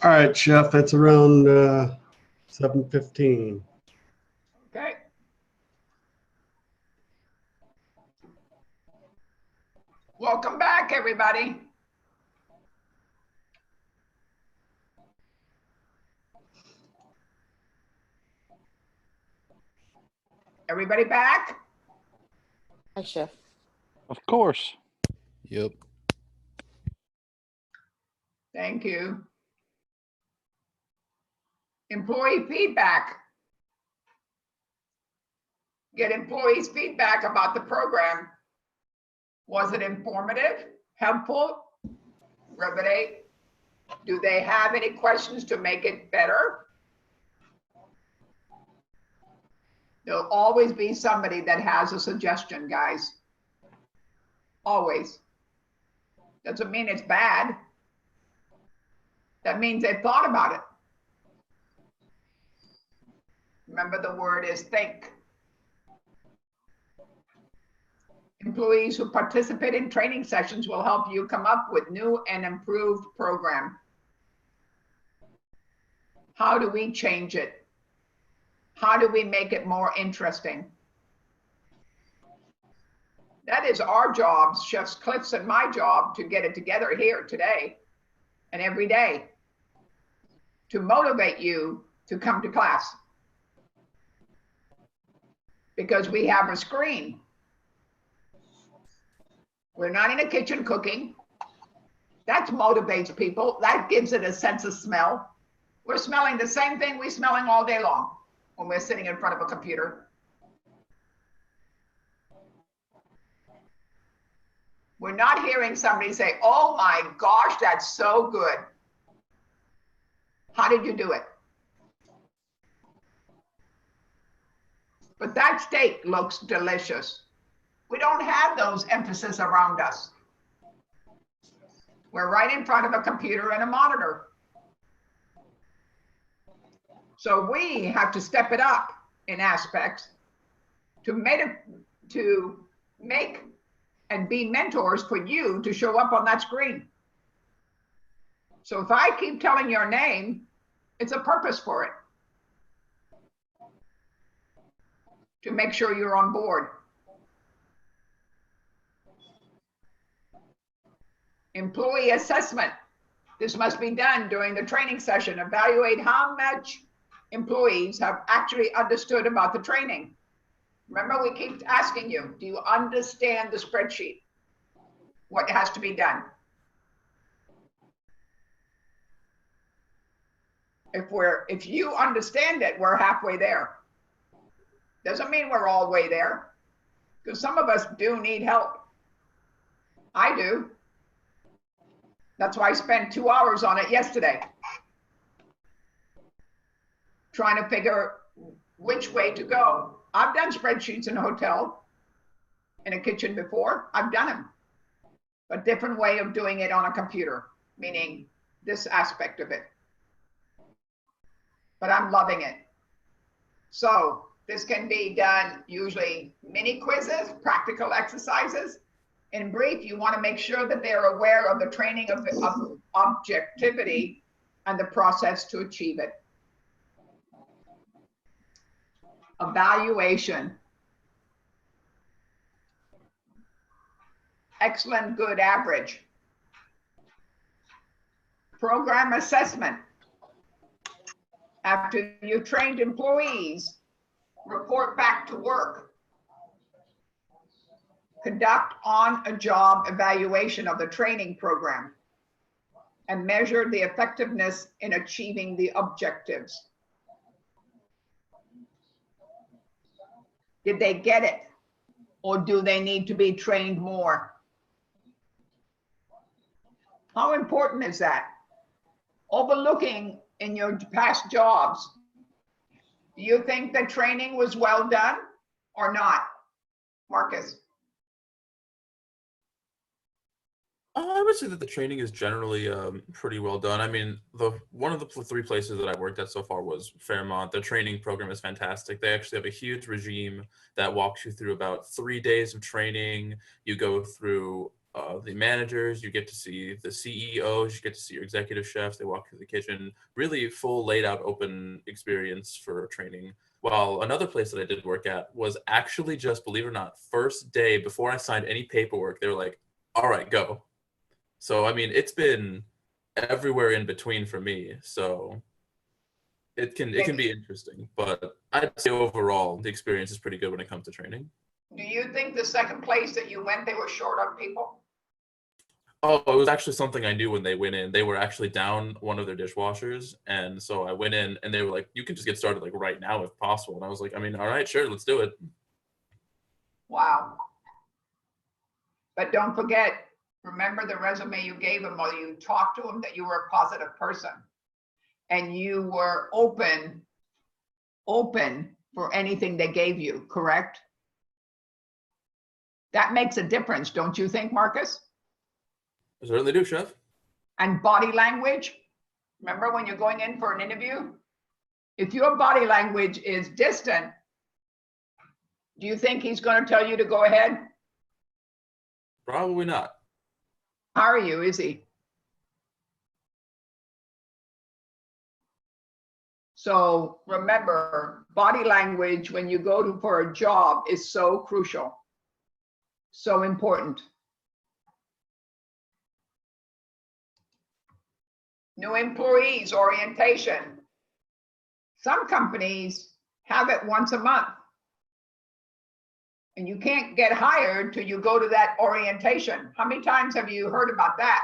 All right, Chef, it's around 7:15. Okay. Welcome back, everybody. Everybody back? Hi, Chef. Of course. Yep. Thank you. Employee feedback. Get employees' feedback about the program. Was it informative, helpful, riveting? Do they have any questions to make it better? There'll always be somebody that has a suggestion, guys. Always. Doesn't mean it's bad. That means they thought about it. Remember, the word is think. Employees who participate in training sessions will help you come up with new and improved program. How do we change it? How do we make it more interesting? That is our job, Chef Cliff's and my job, to get it together here today and every day to motivate you to come to class. Because we have a screen. We're not in a kitchen cooking. That motivates people. That gives it a sense of smell. We're smelling the same thing we're smelling all day long when we're sitting in front of a computer. We're not hearing somebody say, oh my gosh, that's so good. How did you do it? But that steak looks delicious. We don't have those emphasis around us. We're right in front of a computer and a monitor. So we have to step it up in aspects to make and be mentors for you to show up on that screen. So if I keep telling your name, it's a purpose for it. To make sure you're on board. Employee assessment. This must be done during the training session. Evaluate how much employees have actually understood about the training. Remember, we keep asking you, do you understand the spreadsheet? What has to be done? If you understand it, we're halfway there. Doesn't mean we're all the way there, because some of us do need help. I do. That's why I spent 2 hours on it yesterday, trying to figure which way to go. I've done spreadsheets in a hotel, in a kitchen before. I've done them, but different way of doing it on a computer, meaning this aspect of it. But I'm loving it. So this can be done usually mini quizzes, practical exercises. In brief, you want to make sure that they're aware of the training of objectivity and the process to achieve it. Evaluation. Excellent, good, average. Program assessment. After you've trained employees, report back to work. Conduct on-a-job evaluation of the training program and measure the effectiveness in achieving the objectives. Did they get it? Or do they need to be trained more? How important is that? Overlooking in your past jobs, do you think the training was well done or not? Marcus? I would say that the training is generally pretty well done. I mean, one of the 3 places that I worked at so far was Fairmont. The training program is fantastic. They actually have a huge regime that walks you through about 3 days of training. You go through the managers, you get to see the CEOs, you get to see your executive chefs. They walk through the kitchen. Really full, laid out, open experience for training. While another place that I did work at was actually just, believe it or not, first day before I signed any paperwork, they were like, all right, go. So, I mean, it's been everywhere in between for me. So it can be interesting, but I'd say overall the experience is pretty good when it comes to training. Do you think the second place that you went, they were short on people? Oh, it was actually something I knew when they went in. They were actually down one of their dishwashers. And so I went in and they were like, you can just get started like right now if possible. And I was like, I mean, all right, sure, let's do it. Wow. But don't forget, remember the resume you gave them, or you talked to them that you were a positive person and you were open for anything they gave you, correct? That makes a difference, don't you think, Marcus? I certainly do, chef. And body language. Remember when you're going in for an interview? If your body language is distant, do you think he's going to tell you to go ahead? Probably not. How are you? Is he? So remember, body language when you go for a job is so crucial, so important. New employees orientation. Some companies have it once a month. And you can't get hired till you go to that orientation. How many times have you heard about that?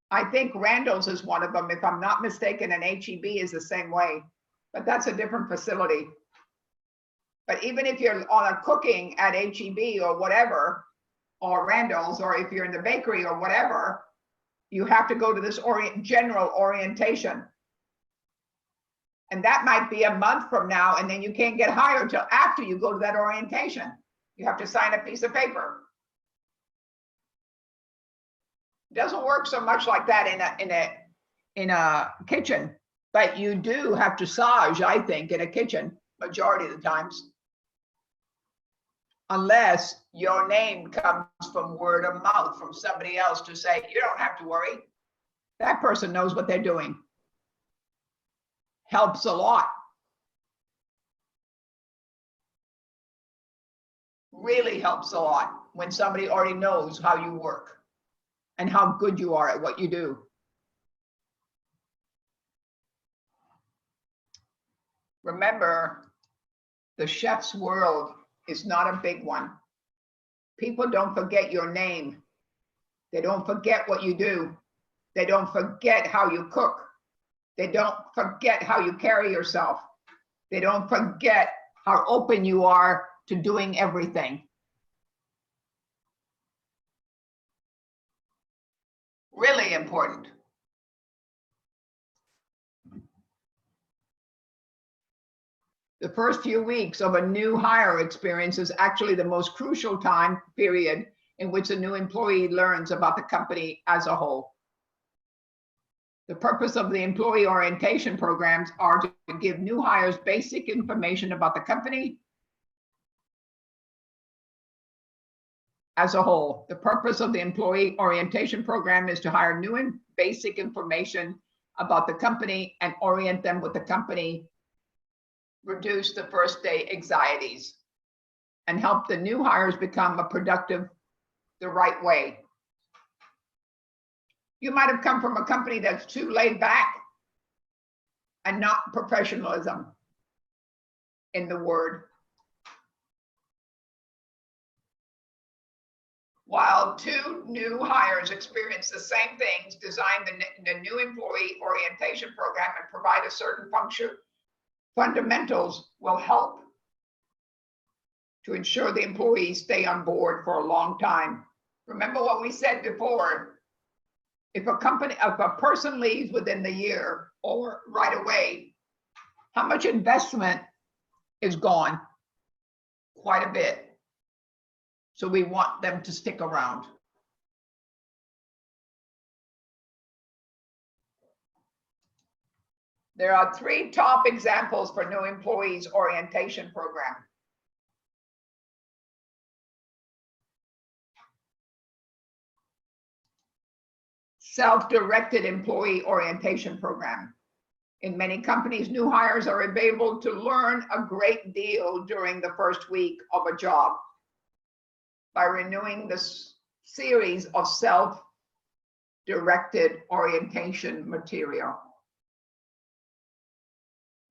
I think Randall's is one of them, if I'm not mistaken, and HEB is the same way, but that's a different facility. But even if you're on a cooking at HEB or whatever, or Randall's, or if you're in the bakery or whatever, you have to go to this general orientation. And that might be a month from now, and then you can't get hired till after you go to that orientation. You have to sign a piece of paper. It doesn't work so much like that in a kitchen, but you do have to sage, I think, in a kitchen majority of the times. Unless your name comes from word of mouth from somebody else to say, you don't have to worry. That person knows what they're doing. Helps a lot. Really helps a lot when somebody already knows how you work and how good you are at what you do. Remember, the chef's world is not a big one. People don't forget your name. They don't forget what you do. They don't forget how you cook. They don't forget how you carry yourself. They don't forget how open you are to doing everything. Really important. The first few weeks of a new hire experience is actually the most crucial time period in which a new employee learns about the company as a whole. The purpose of the employee orientation programs are to give new hires basic information about the company as a whole. The purpose of the employee orientation program is to hire new and basic information about the company and orient them with the company, reduce the first day anxieties, and help the new hires become a productive the right way. You might have come from a company that's too laid back and not professionalism in the word. While two new hires experience the same things, design the new employee orientation program and provide a certain fundamentals will help to ensure the employees stay on board for a long time. Remember what we said before. If a person leaves within the year or right away, how much investment is gone? Quite a bit. So we want them to stick around. There are 3 top examples for new employees orientation program. self-directed employee orientation program. In many companies, new hires are able to learn a great deal during the first week of a job by renewing this series of self-directed orientation material.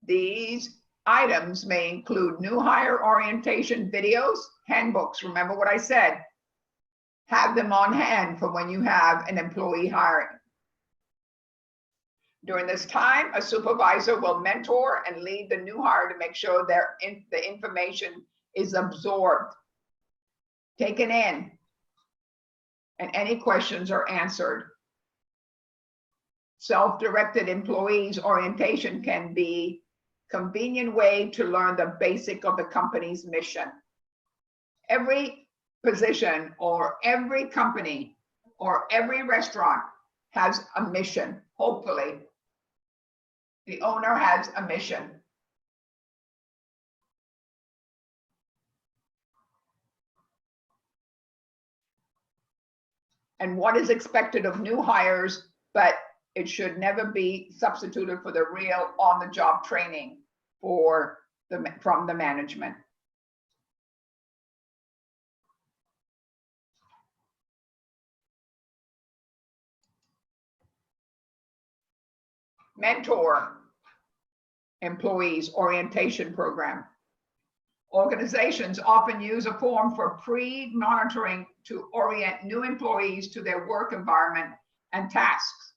These items may include new hire orientation videos, handbooks. Remember what I said. Have them on hand for when you have an employee hiring. During this time, a supervisor will mentor and lead the new hire to make sure the information is absorbed, taken in, and any questions are answered. Self-directed employees orientation can be a convenient way to learn the basic of the company's mission. Every position or every company or every restaurant has a mission, hopefully. The owner has a mission. And what is expected of new hires, but it should never be substituted for the real on-the-job training from the management. Mentor employees orientation program. Organizations often use a form for pre-monitoring to orient new employees to their work environment and tasks.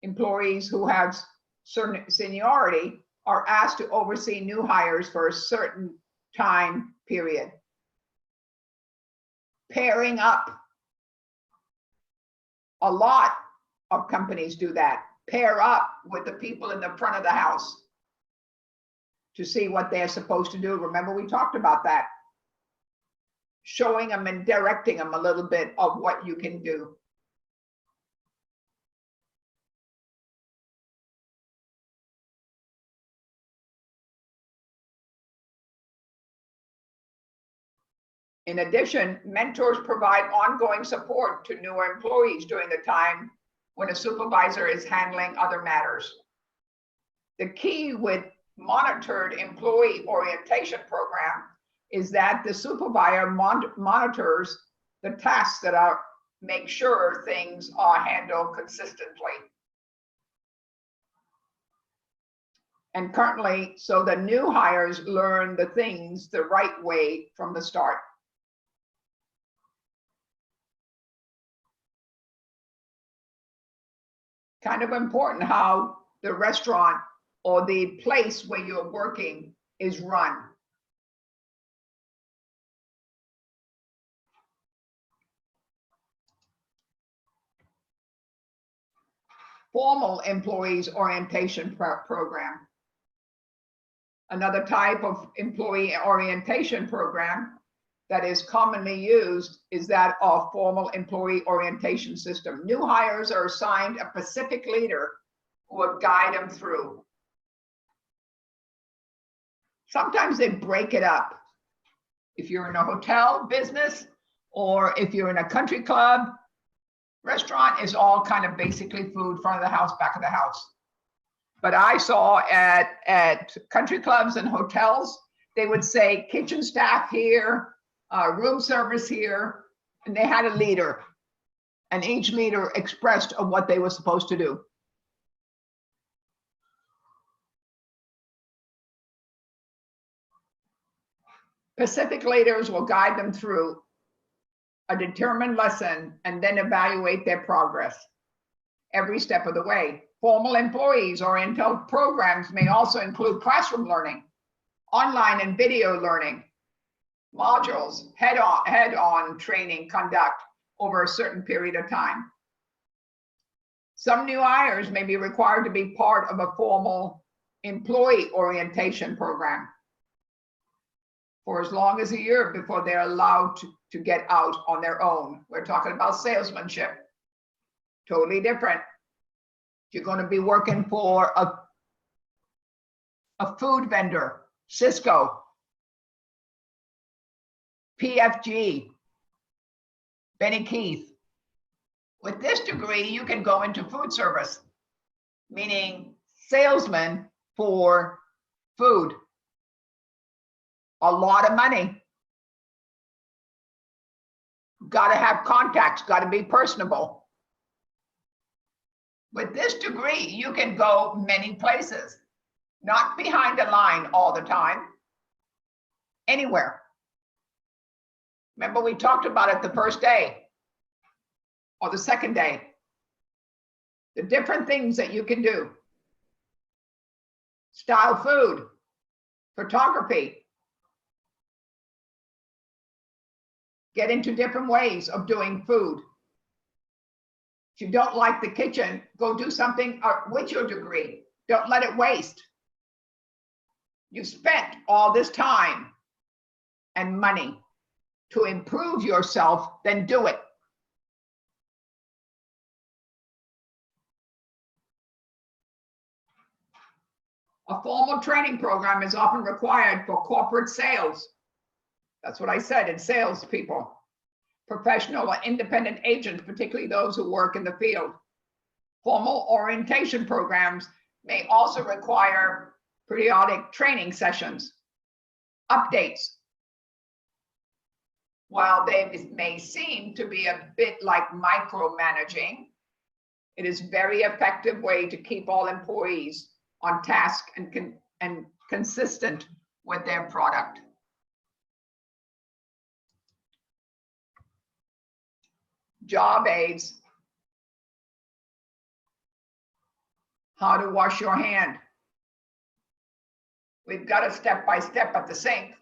Employees who have certain seniority are asked to oversee new hires for a certain time period. Pairing up. A lot of companies do that. Pair up with the people in the front of the house to see what they're supposed to do. Remember, we talked about that. Showing them and directing them a little bit of what you can do. In addition, mentors provide ongoing support to newer employees during the time when a supervisor is handling other matters. The key with monitored employee orientation program is that the supervisor monitors the tasks that make sure things are handled consistently. And currently, so the new hires learn the things the right way from the start. Kind of important how the restaurant or the place where you're working is run. Formal employees orientation program. Another type of employee orientation program that is commonly used is that of formal employee orientation system. New hires are assigned a specific leader who will guide them through. Sometimes they break it up. If you're in a hotel business or if you're in a country club, restaurant is all kind of basically food, front of the house, back of the house. But I saw at country clubs and hotels, they would say kitchen staff here, room service here, and they had a leader. And each leader expressed of what they were supposed to do. Specific leaders will guide them through a determined lesson and then evaluate their progress every step of the way. Formal employees oriented programs may also include classroom learning, online and video learning, modules, head-on training conduct over a certain period of time. Some new hires may be required to be part of a formal employee orientation program for as long as a year before they're allowed to get out on their own. We're talking about salesmanship. Totally different. You're going to be working for a food vendor, Cisco, PFG, Benny Keith, With this degree, you can go into food service, meaning salesman for food. A lot of money. Got to have contacts, got to be personable. With this degree, you can go many places, not behind a line all the time, anywhere. Remember, we talked about it the first day or the second day. The different things that you can do. Style food, photography. Get into different ways of doing food. If you don't like the kitchen, go do something with your degree. Don't let it waste. You spent all this time and money to improve yourself, then do it. A formal training program is often required for corporate sales. That's what I said, in salespeople, professional or independent agents, particularly those who work in the field. Formal orientation programs may also require periodic training sessions, updates. While they may seem to be a bit like micromanaging, it is a very effective way to keep all employees on task and consistent with their product. Job aids. How to wash your hand. We've got a step-by-step at the sink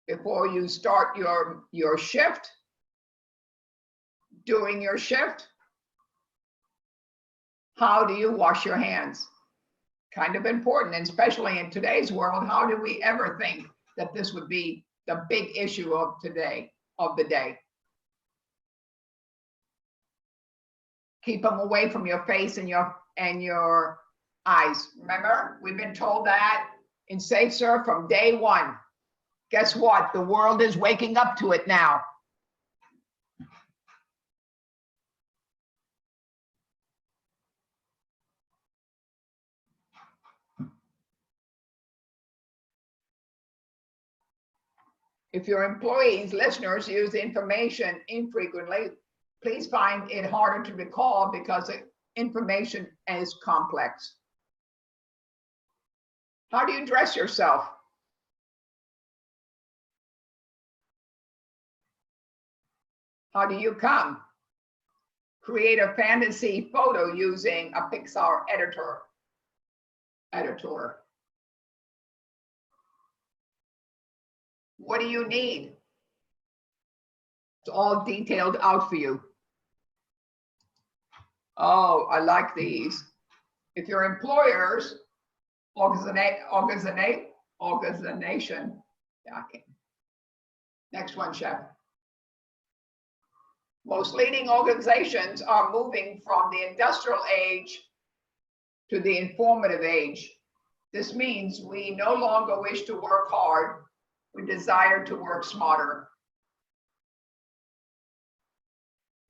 before you start your shift, during your shift. How do you wash your hands? Kind of important, and especially in today's world. How do we ever think that this would be the big issue of today, of the day? Keep them away from your face and your eyes. Remember, we've been told that in SafeServe from day one. Guess what? The world is waking up to it now. If your employees, listeners, use the information infrequently, please find it harder to recall because the information is complex. How do you dress yourself? How do you come? Create a fantasy photo using a Pixar editor. What do you need? It's all detailed out for you. Oh, I like these. If your employer's organization, yeah, okay. Next one, Chef. Most leading organizations are moving from the industrial age to the informative age. This means we no longer wish to work hard. We desire to work smarter.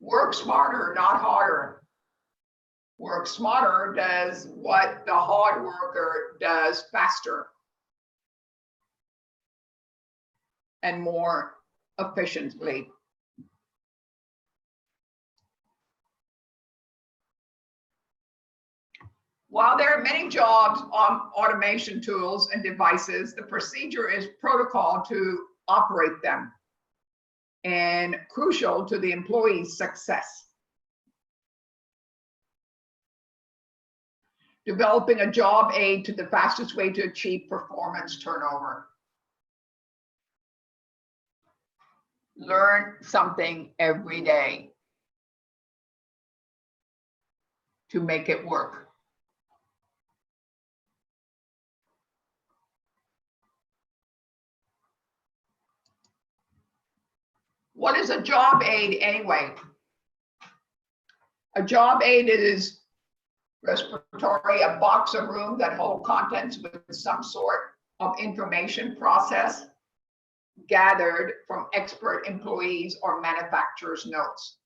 Work smarter, not harder. Work smarter does what the hard worker does faster and more efficiently. While there are many jobs on automation tools and devices, the procedure is protocol to operate them and crucial to the employee's success. Developing a job aid to the fastest way to achieve performance turnover. Learn something every day to make it work. What is a job aid anyway? A job aid is respiratory, a box of room that hold contents with some sort of information process gathered from expert employees or manufacturer's notes.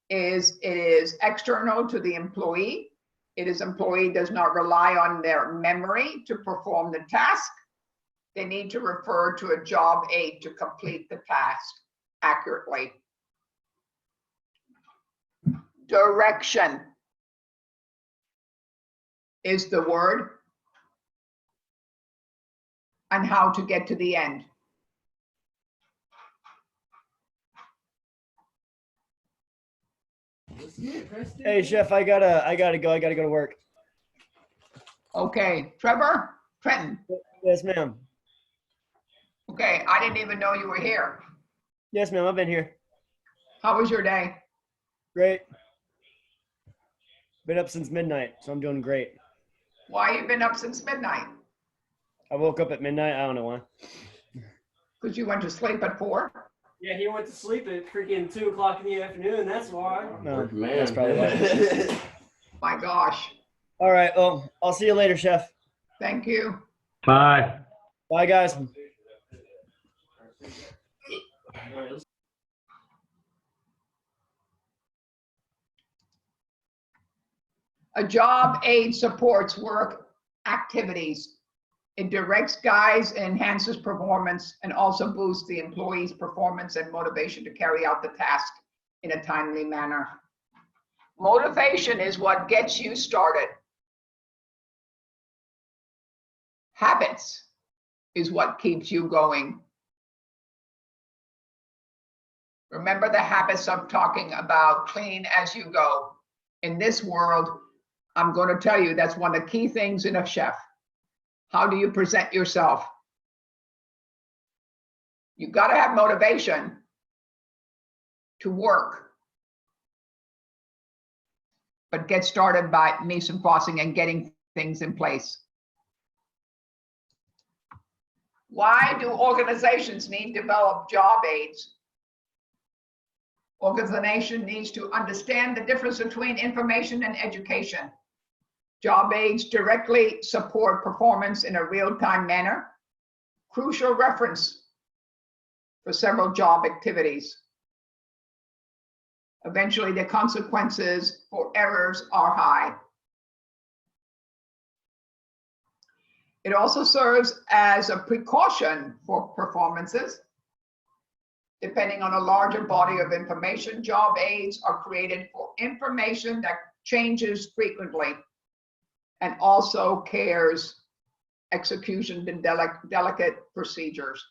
is it is external to the employee. It is employee does not rely on their memory to perform the task. They need to refer to a job aid to complete the task accurately. Direction is the word, and how to get to the end. Hey, Chef, I gotta go. I gotta go to work. Okay, Trevor, Trenton. Yes, ma'am. Okay, I didn't even know you were here. Yes, ma'am. I've been here. How was your day? Great. Been up since midnight, so I'm doing great. Why you been up since midnight? I woke up at midnight. I don't know why. Because you went to sleep at 4? Yeah, he went to sleep at freaking 2 o'clock in the afternoon. That's why. No, Man. that's probably why. My gosh. All right. Well, I'll see you later, Chef. Thank you. Bye. Bye, guys. A job aid supports work activities. It directs, guides, and enhances performance, and also boosts the employee's performance and motivation to carry out the task in a timely manner. Motivation is what gets you started. Habits is what keeps you going. Remember the habits of talking about clean as you go. In this world, I'm going to tell you that's one of the key things in a chef. How do you present yourself? You got to have motivation to work. But get started by mise en placing and getting things in place. Why do organizations need to develop job aids? Organization needs to understand the difference between information and education. Job aids directly support performance in a real-time manner. Crucial reference for several job activities. Eventually, the consequences for errors are high. It also serves as a precaution for performances. Depending on a larger body of information, job aids are created for information that changes frequently and also cares execution and delicate procedures.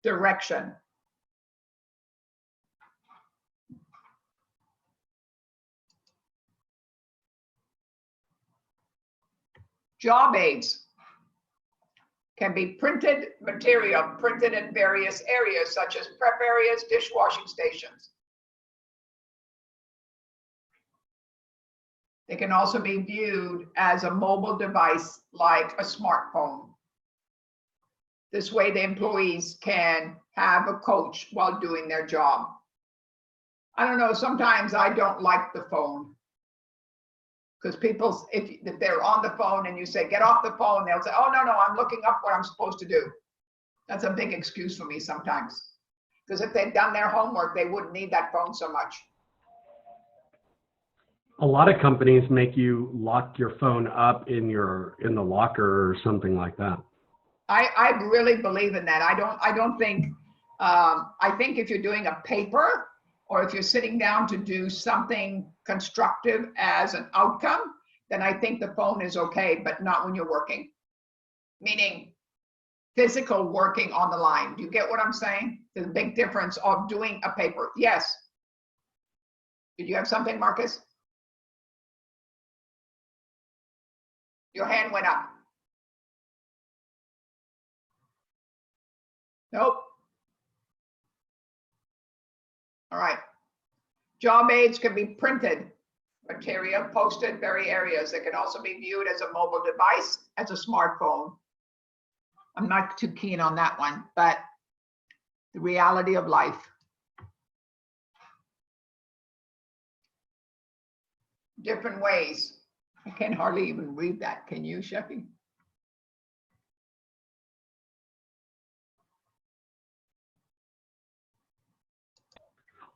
Direction. Job aids can be printed material, printed in various areas such as prep areas, dishwashing stations. They can also be viewed as a mobile device like a smartphone. This way the employees can have a coach while doing their job. I don't know, sometimes I don't like the phone. Because people, if they're on the phone and you say, get off the phone, they'll say, oh, no, I'm looking up what I'm supposed to do. That's a big excuse for me sometimes. Because if they'd done their homework, they wouldn't need that phone so much. A lot of companies make you lock your phone up in the locker or something like that. I really believe in that. I don't think, I think if you're doing a paper or if you're sitting down to do something constructive as an outcome, then I think the phone is okay, but not when you're working. Meaning physical working on the line. Do you get what I'm saying? There's a big difference of doing a paper. Yes. Did you have something, Marcus? Your hand went up. Nope. All right. Job aids can be printed material, posted various areas. They can also be viewed as a mobile device, as a smartphone. I'm not too keen on that one, but the reality of life. Different ways. I can hardly even read that. Can you, Sheffy?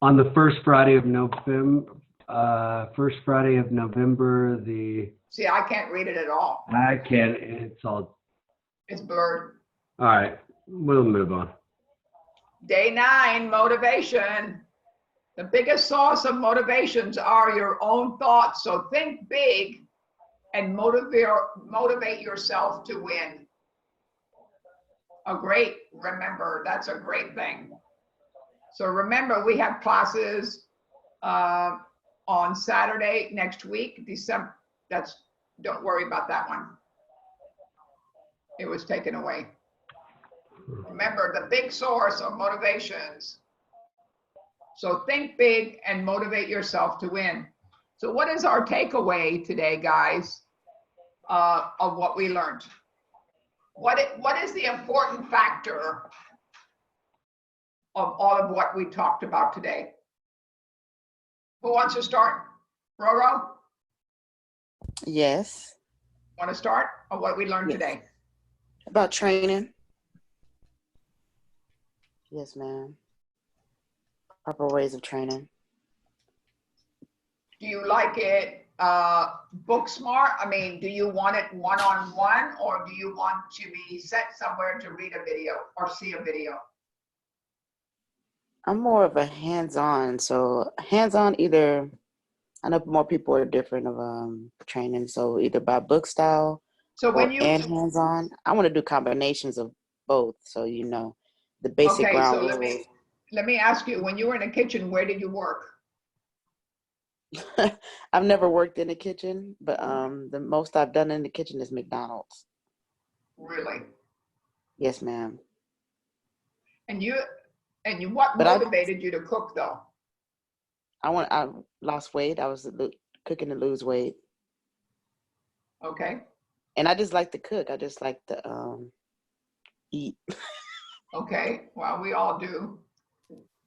On the first Friday of November, the, See, I can't read it at all. I can't, it's all Blurred. all right. We'll move on. Day 9, motivation. The biggest source of motivations are your own thoughts. So think big and motivate yourself to win. Remember, that's a great thing. So remember, we have classes on Saturday next week, December. Don't worry about that one. It was taken away. Remember, the big source of motivations. So think big and motivate yourself to win. So what is our takeaway today, guys, of what we learned? What is the important factor of all of what we talked about today? Who wants to start? Roro, Yes. want to start on what we learned Yes. today? About training. Yes, ma'am. Proper ways of training. Do you like it book smart? I mean, do you want it one-on-one, or do you want to be sent somewhere to read a video or see a video? I'm more of a hands-on. So hands-on either, I know more people are different of training. So either by book style So when you, and hands-on. I want to do combinations of both. So you know the basic okay, so ground let me ask you, when you were in the kitchen, where did you work? rules. I've never worked in the kitchen, but the most I've done in the kitchen is McDonald's. Really? Yes, ma'am. And what But I- motivated you to cook though? I lost weight. I was cooking to lose weight, Okay, and I just like to cook. I just like to eat. okay, well, we all do.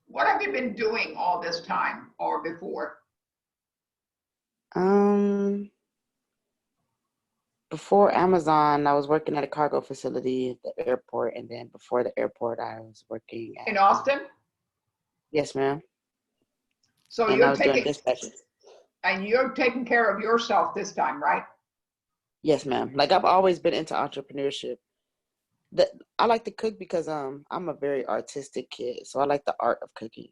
What have you been doing all this time or before? Before Amazon, I was working at a cargo facility at the airport, and then before the airport, I was working In at. Austin? Yes, ma'am. So And I was doing dispatches. you're taking care of yourself this time, right? Yes, ma'am. Like I've always been into entrepreneurship. I like to cook because I'm a very artistic kid, so I like the art of cooking,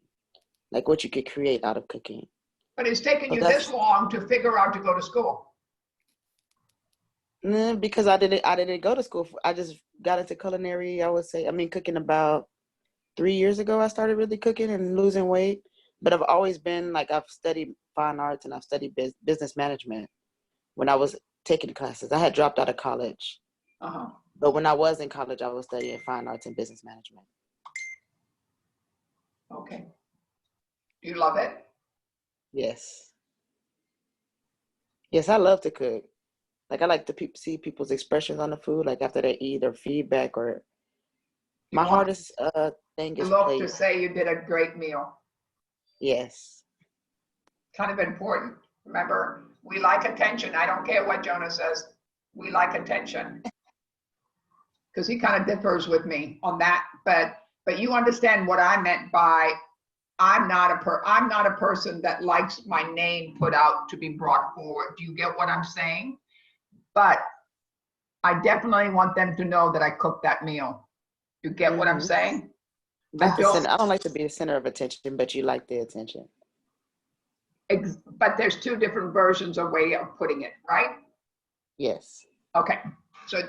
like what you could create out of cooking. But it's taken But you this long to figure out to go to school. Because I didn't go to school. I just got into culinary. I would say, cooking about 3 years ago. I started really cooking and losing weight. But I've always been like, I've studied fine arts and I've studied business management when I was taking classes. I had dropped out of college. Uh-huh. But when I was in college, I was studying fine arts and business management. Okay. Do you love it? Yes. Yes, I love to cook. Like I like to see people's expressions on the food, like after they eat or feedback or my hardest thing You is love plate. to say you did a great meal. Yes. Kind of important. Remember, we like attention. I don't care what Jonah says. We like attention. Because he kind of differs with me on that. But you understand what I meant by I'm not a person that likes my name put out to be brought forward. Do you get what I'm saying? But I definitely want them to know that I cooked that meal. You get what I'm saying? I don't like to be the center of attention, but you like the attention. But there's two different versions of way of putting it, right? Yes. Okay. So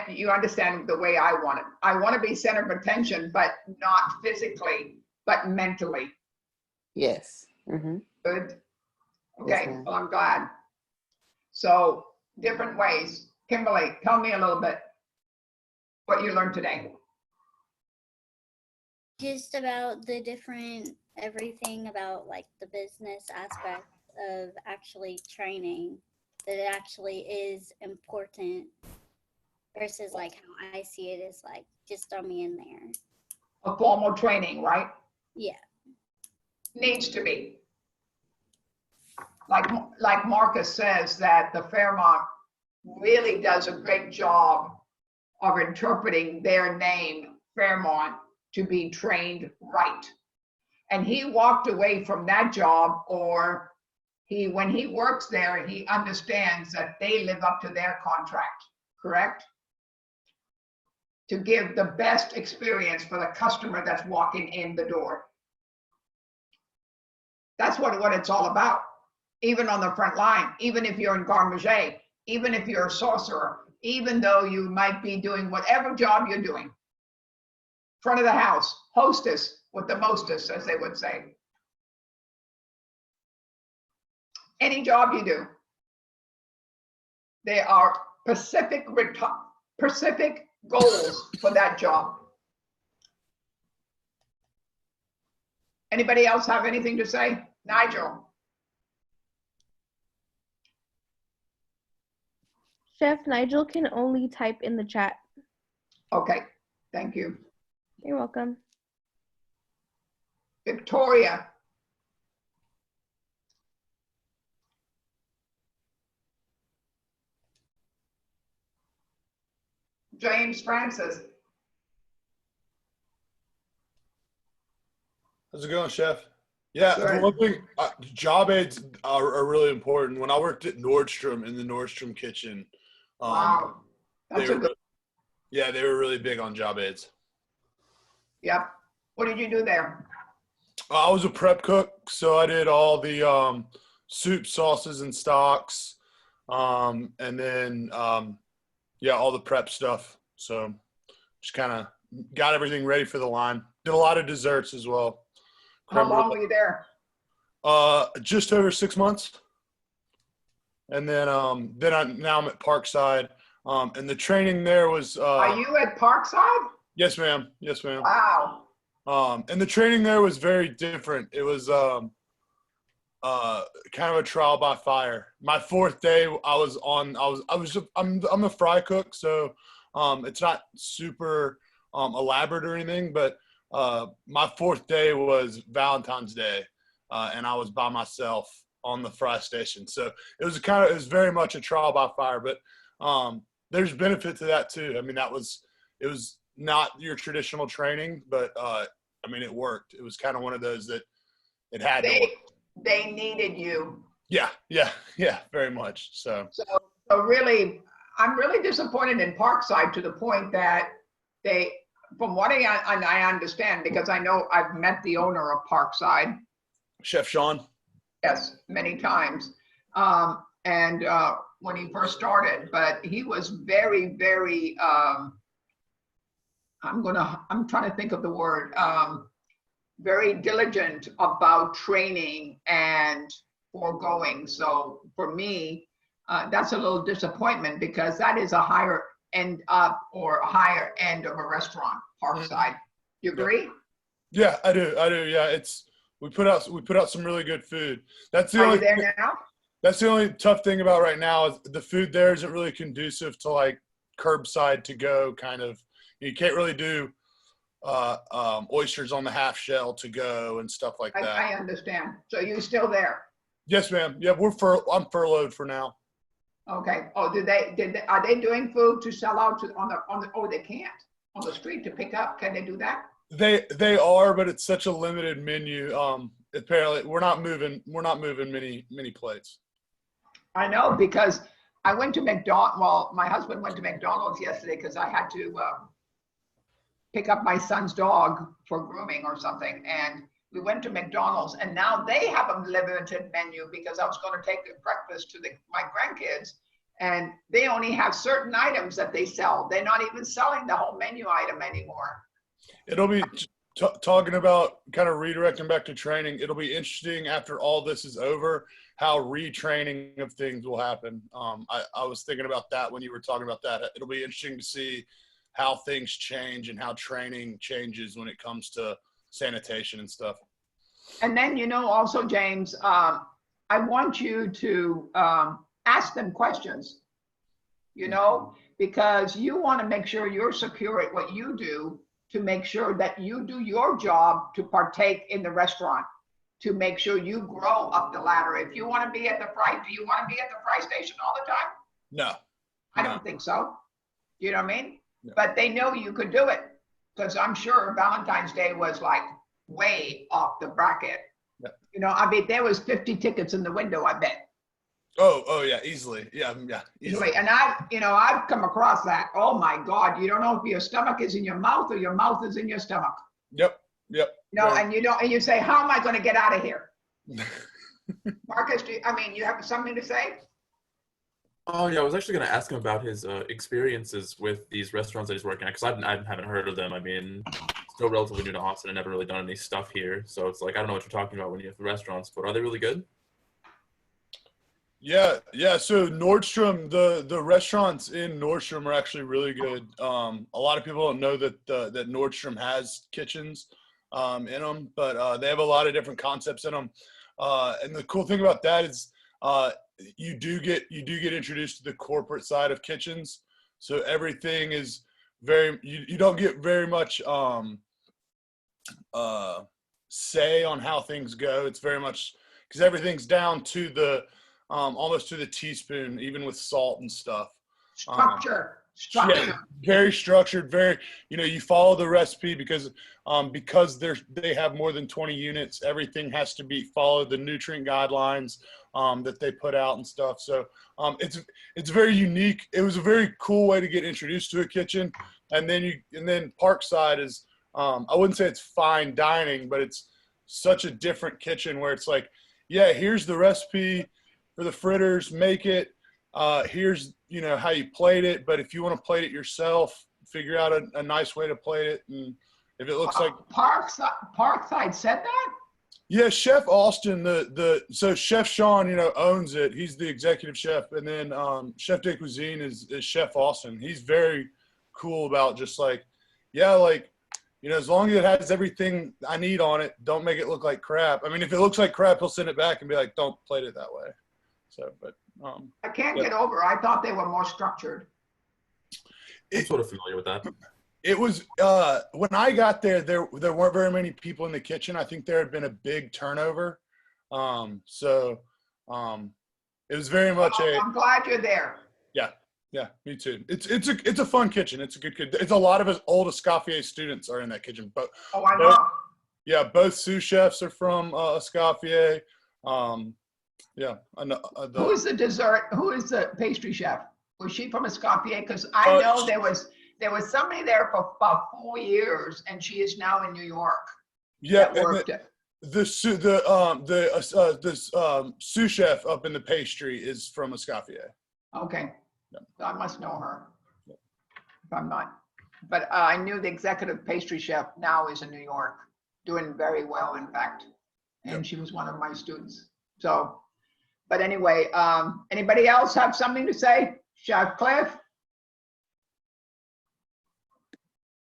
you understand the way I want it. I want to be center of attention, but not physically, but mentally. Yes. Mm-hmm. Good. Yes, Okay. ma'am. Well, I'm glad. So different ways. Kimberly, tell me a little bit what you learned today. Just about the different everything about like the business aspect of actually training, that it actually is important versus like how I see it is like just throw me in there. A formal training, right? Yeah. Needs to be. Like Marcus says, that the Fairmont really does a great job of interpreting their name, Fairmont, to be trained right. and he walked away from that job, or when he works there, he understands that they live up to their contract, correct? To give the best experience for the customer that's walking in the door. That's what it's all about. Even on the front line, even if you're in garde manger, even if you're a sorcerer, even though you might be doing whatever job you're doing. Front of the house, hostess with the mostest, as they would say. Any job you do, they are specific goals for that job. Anybody else have anything to say? Nigel? Chef Nigel can only type in the chat. Okay, thank you. You're welcome. Victoria? James Francis? How's it going, Chef? Yeah, the Good. one thing, job aids are really important. When I worked at Nordstrom in the Nordstrom kitchen, Wow, they that's a were, good, yeah, they were really big on job aids. yep. What did you do there? I was a prep cook, so I did all the soup, sauces, and stocks, and then yeah, all the prep stuff. So just kind of got everything ready for the line. Did a lot of desserts as well. How long were you there? Just over 6 months. And then now I'm at Parkside. And the training there was Are you at Parkside? yes, ma'am. Yes, ma'am. Wow. And the training there was very different. It was kind of a trial by fire. My 4th day I'm a fry cook, so it's not super elaborate or anything, but my 4th day was Valentine's Day, and I was by myself on the fry station. So it was very much a trial by fire, but there's benefit to that too. I mean, it was not your traditional training, but I mean, it worked. It was kind of one of those that it had to work. They needed you. Yeah, very much. So really, I'm really disappointed in Parkside to the point that from what I understand, because I know I've met the owner of Parkside. Chef Sean. Yes, many times. And when he first started, but he was very, very, I'm trying to think of the word, very diligent about training and foregoing. So for me, that's a little disappointment because that is a higher end up or higher end of a restaurant, Parkside. You agree? Yeah, I do. Yeah, we put out some really good food. That's the Are only you there now? That's the only tough thing about right now is the food there isn't really conducive to like curbside to go kind of. You can't really do oysters on the half shell to go and stuff like that. I understand. So you're still there? Yes, ma'am. Yeah, I'm furloughed for now. Okay. Oh, are they doing food to sell out on the? Oh, they can't on the street to pick up. Can they do that? They are, but it's such a limited menu. Apparently, we're not moving many plates. I know because I went to McDonald's. Well, my husband went to McDonald's yesterday because I had to pick up my son's dog for grooming or something, and we went to McDonald's, and now they have a limited menu because I was going to take the breakfast to my grandkids, and they only have certain items that they sell. They're not even selling the whole menu item anymore. It'll be talking about kind of redirecting back to training. It'll be interesting after all this is over, how retraining of things will happen. I was thinking about that when you were talking about that. It'll be interesting to see how things change and how training changes when it comes to sanitation and stuff. And then, also, James, I want you to ask them questions, because you want to make sure you're secure at what you do, to make sure that you do your job to partake in the restaurant, to make sure you grow up the ladder. If you want to be at the fry, do you want to be at the fry station all the time? No. I don't think so. You know what I mean? No. But they know you could do it, because I'm sure Valentine's Day was like way off the bracket. Yep. You know, I mean, there was 50 tickets in the window, I bet. Oh yeah, easily. Yeah, easily. Easily. And I've come across that. Oh my God, you don't know if your stomach is in your mouth or your mouth is in your stomach. Yep. No, Right. and and you say, how am I going to get out of here? Marcus, you have something to say? Oh yeah, I was actually going to ask him about his experiences with these restaurants that he's working at, because I haven't heard of them. I mean, still relatively new to Austin and never really done any stuff here, so it's like I don't know what you're talking about when you have the restaurants, but are they really good? Yeah. So Nordstrom, the restaurants in Nordstrom are actually really good. A lot of people don't know that that Nordstrom has kitchens in them, but they have a lot of different concepts in them. And the cool thing about that is you do get introduced to the corporate side of kitchens. So everything is you don't get very much say on how things go. It's very much because everything's down to the almost to the teaspoon, even with salt and stuff. Structure. Yeah, very structured. Very, you follow the recipe because they have more than 20 units. Everything has to be follow the nutrient guidelines that they put out and stuff. So it's very unique. It was a very cool way to get introduced to a kitchen. And then Parkside is I wouldn't say it's fine dining, but it's such a different kitchen where it's like, yeah, here's the recipe for the fritters, make it. Here's how you plate it, but if you want to plate it yourself, figure out a nice way to plate it. And if it looks like Parkside said that? Yeah, Chef Austin, so Chef Sean, owns it. He's the executive chef, and then Chef de Cuisine is Chef Austin. He's very cool about just like, as long as it has everything I need on it, don't make it look like crap. I mean, if it looks like crap, he'll send it back and be like, don't plate it that way. So, but I can't get over. I thought they were more structured. I'm sort of familiar with that. It was when I got there weren't very many people in the kitchen. I think there had been a big turnover. It was very much I'm glad you're there. Yeah, me too. It's a fun kitchen. It's a good kitchen. It's a lot of us old Escoffier students are in that kitchen. But I know. Yeah, both sous chefs are from Escoffier. Yeah, I know. Who is the dessert? Who is the pastry chef? Was she from Escoffier? Because I know there was somebody there for about 4 years, and she is now in New York. Yeah, the sous chef up in the pastry is from Escoffier. Okay, Yeah. so I must know her. If I'm not, but I knew the executive pastry chef now is in New York, doing very well, in fact, and she was one of my students. So. But anyway, anybody else have something to say? Chef Cliff?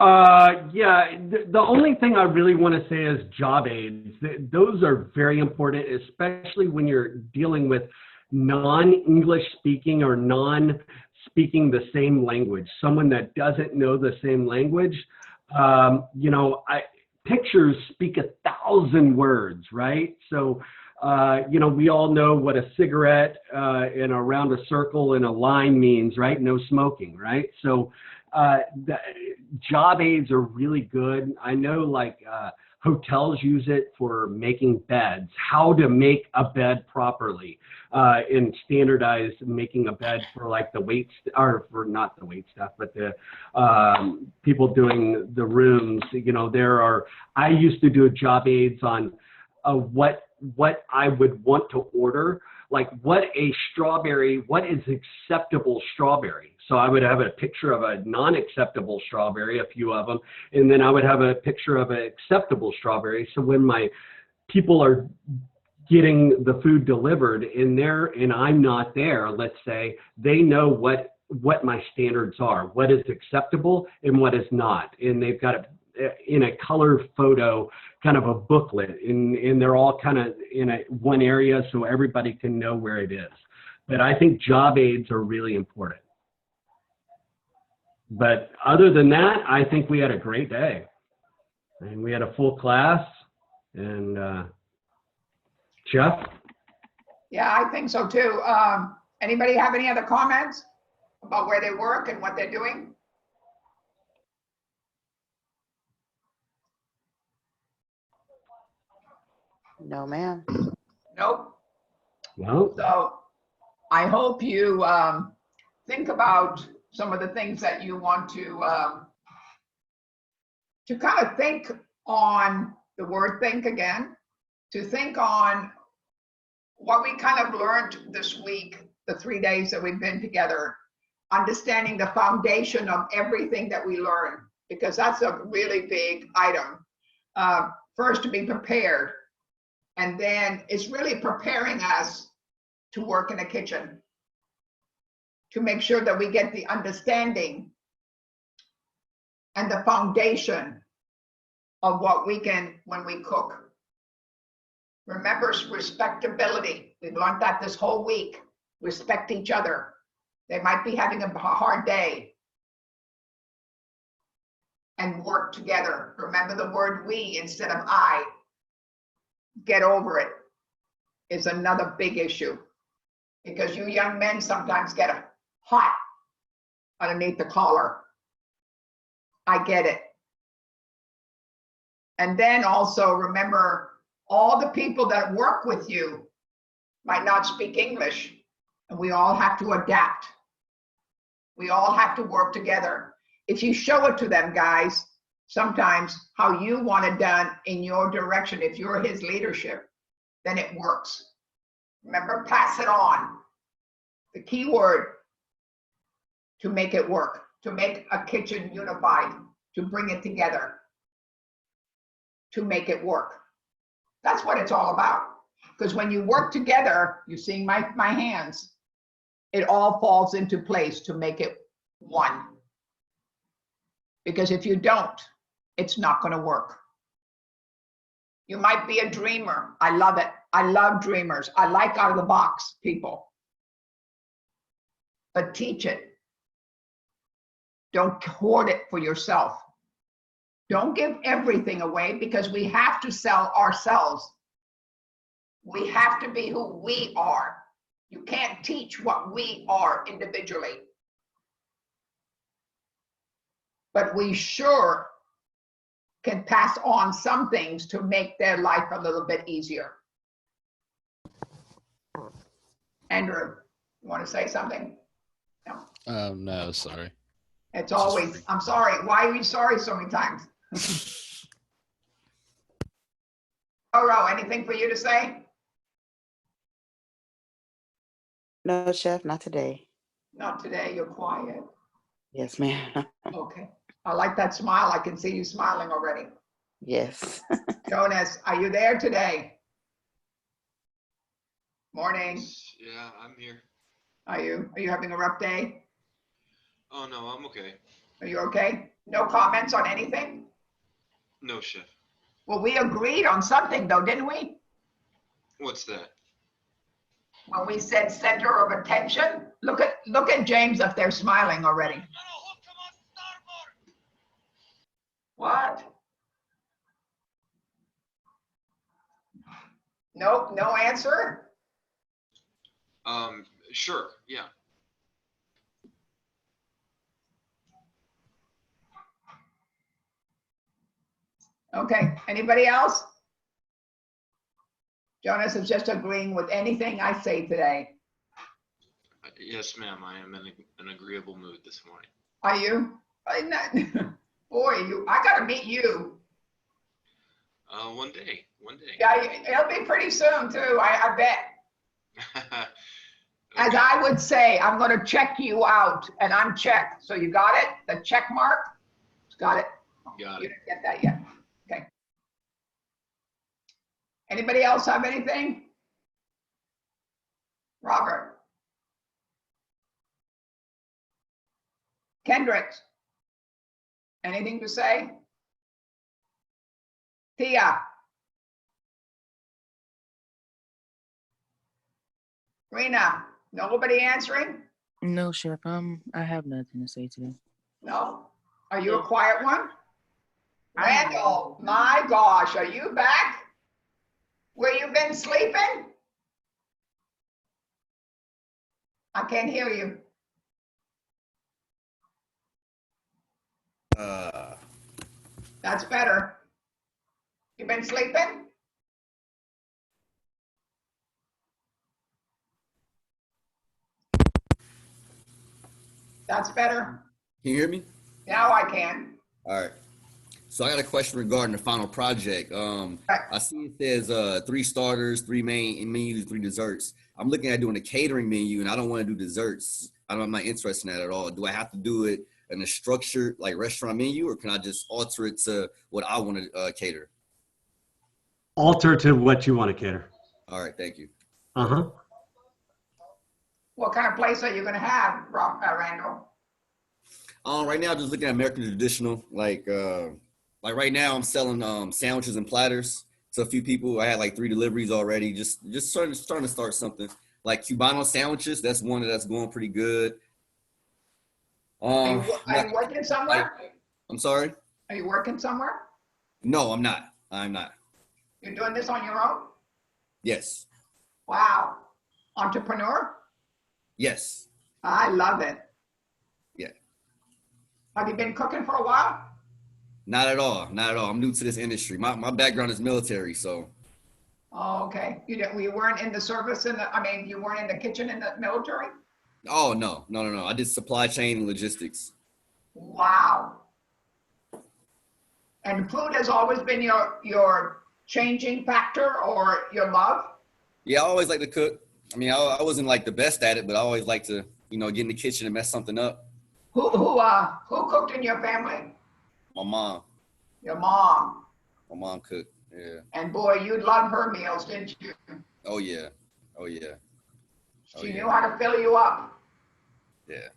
Yeah, the only thing I really want to say is job aids. Those are very important, especially when you're dealing with non-English speaking or non-speaking the same language, someone that doesn't know the same language. Pictures speak 1,000 words, right? So, we all know what a cigarette and around a circle and a line means, right? No smoking, right? So the job aids are really good. I know hotels use it for making beds, how to make a bed properly, and standardize making a bed for the wait, or for not the wait staff, but the people doing the rooms. I used to do job aids on what I would want to order, like what is acceptable strawberry. So I would have a picture of a non-acceptable strawberry, a few of them, and then I would have a picture of an acceptable strawberry. So when my people are getting the food delivered and I'm not there, let's say, they know what my standards are, what is acceptable and what is not. And they've got it in a color photo, kind of a booklet, and they're all kind of in one area so everybody can know where it is. But I think job aids are really important. But other than that, I think we had a great day. And we had a full class. And Jeff? Yeah, I think so too. Anybody have any other comments about where they work and what they're doing? No, ma'am. Nope. Well, So I hope you think about some of the things that you want to kind of think on the word think again, to think on what we kind of learned this week, the 3 days that we've been together, understanding the foundation of everything that we learn, because that's a really big item. First, to be prepared, and then it's really preparing us to work in a kitchen, to make sure that we get the understanding and the foundation of what we can when we cook. Remember respectability. We've learned that this whole week. Respect each other. They might be having a hard day. And work together. Remember the word we instead of I. Get over it is another big issue. Because you young men sometimes get hot underneath the collar. I get it. And then also remember, all the people that work with you might not speak English, and we all have to adapt. We all have to work together. If you show it to them, guys, sometimes how you want it done in your direction, if you're his leadership, then it works. Remember, pass it on. The key word to make it work, to make a kitchen unified, to bring it together, to make it work. That's what it's all about. Because when you work together, you see my hands, it all falls into place to make it one. Because if you don't, it's not going to work. You might be a dreamer. I love it. I love dreamers. I like out of the box people. But teach it. Don't hoard it for yourself. Don't give everything away, because we have to sell ourselves. We have to be who we are. You can't teach what we are individually. But we sure can pass on some things to make their life a little bit easier. Andrew, you want to say something? No. No, sorry. It's always, I'm sorry. Why are you sorry so many times? Oro, anything for you to say? No, chef, not today. Not today, you're quiet. Yes, ma'am. Okay. I like that smile. I can see you smiling already. Yes. Jonas, are you there today? Morning. Yeah, I'm here. Are you having a rough day? Oh no, I'm okay. Are you okay? No comments on anything? No, chef. Well, we agreed on something though, didn't we? What's that? When we said center of attention, look at James up there smiling already. What? Nope, no answer? Sure, yeah. Okay, anybody else? Jonas is just agreeing with anything I say today. Yes, ma'am. I am in an agreeable mood this morning. Are you? Boy, I gotta meet you. One day. Yeah, it'll be pretty soon too, I bet. As I would say, I'm gonna check you out, and I'm checked. So you got it? The check mark? Got it. Got You it. didn't get that yet. Okay. Anybody else have anything? Robert. Kendricks. Anything to say? Tia. Rena. Nobody answering? No, Chef. I have nothing to say today. No? Are you a quiet one? Randall, my gosh, are you back? Where you been sleeping? I can't hear you. That's better. You been sleeping? That's better. Can you hear me? Now I can. All right. So I got a question regarding the final project. I see it says 3 starters, 3 main menus, 3 desserts. I'm looking at doing a catering menu, and I don't want to do desserts. I'm not interested in that at all. Do I have to do it in a structured like restaurant menu, or can I just alter it to what I want to cater? Alter to what you want to cater. All right, thank you. Uh-huh. What kind of place are you going to have, Randall? Right now, just looking at American traditional. Like right now, I'm selling sandwiches and platters to a few people. I had like 3 deliveries already. Just starting to start something like Cubano sandwiches. That's one that's going pretty good. Are you working somewhere? I'm sorry? Are you working somewhere? No, I'm not. I'm not. You're doing this on your own? Yes. Wow. Entrepreneur? Yes. I love it. Yeah. Have you been cooking for a while? Not at all. Not at all. I'm new to this industry. My background is military, so. Oh, okay. You weren't in the service you weren't in the kitchen in the military? Oh, no. I did supply chain and logistics. Wow. And food has always been your changing factor or your love? Yeah, I always like to cook. I mean, I wasn't like the best at it, but I always like to, get in the kitchen and mess something up. Who cooked in your family? My mom. Your mom. My mom cooked. Yeah. And boy, you'd love her meals, didn't you? Oh yeah. Oh yeah. She knew how to fill you up. Yeah.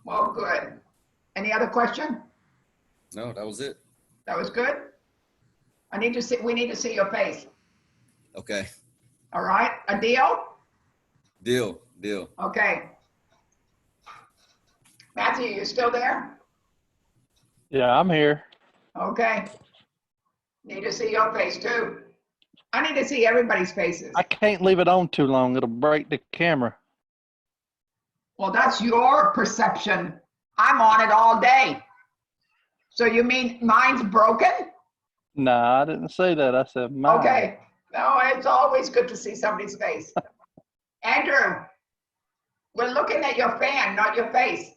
Well, good. Any other question? No, that was it. That was good. We need to see your face. Okay. All right. A deal? Deal. Okay. Matthew, you still there? Yeah, I'm here. Okay. Need to see your face too. I need to see everybody's faces. I can't leave it on too long. It'll break the camera. Well, that's your perception. I'm on it all day. So you mean mine's broken? Nah, I didn't say that. I said mine. Okay. No, it's always good to see somebody's face. Andrew, we're looking at your fan, not your face.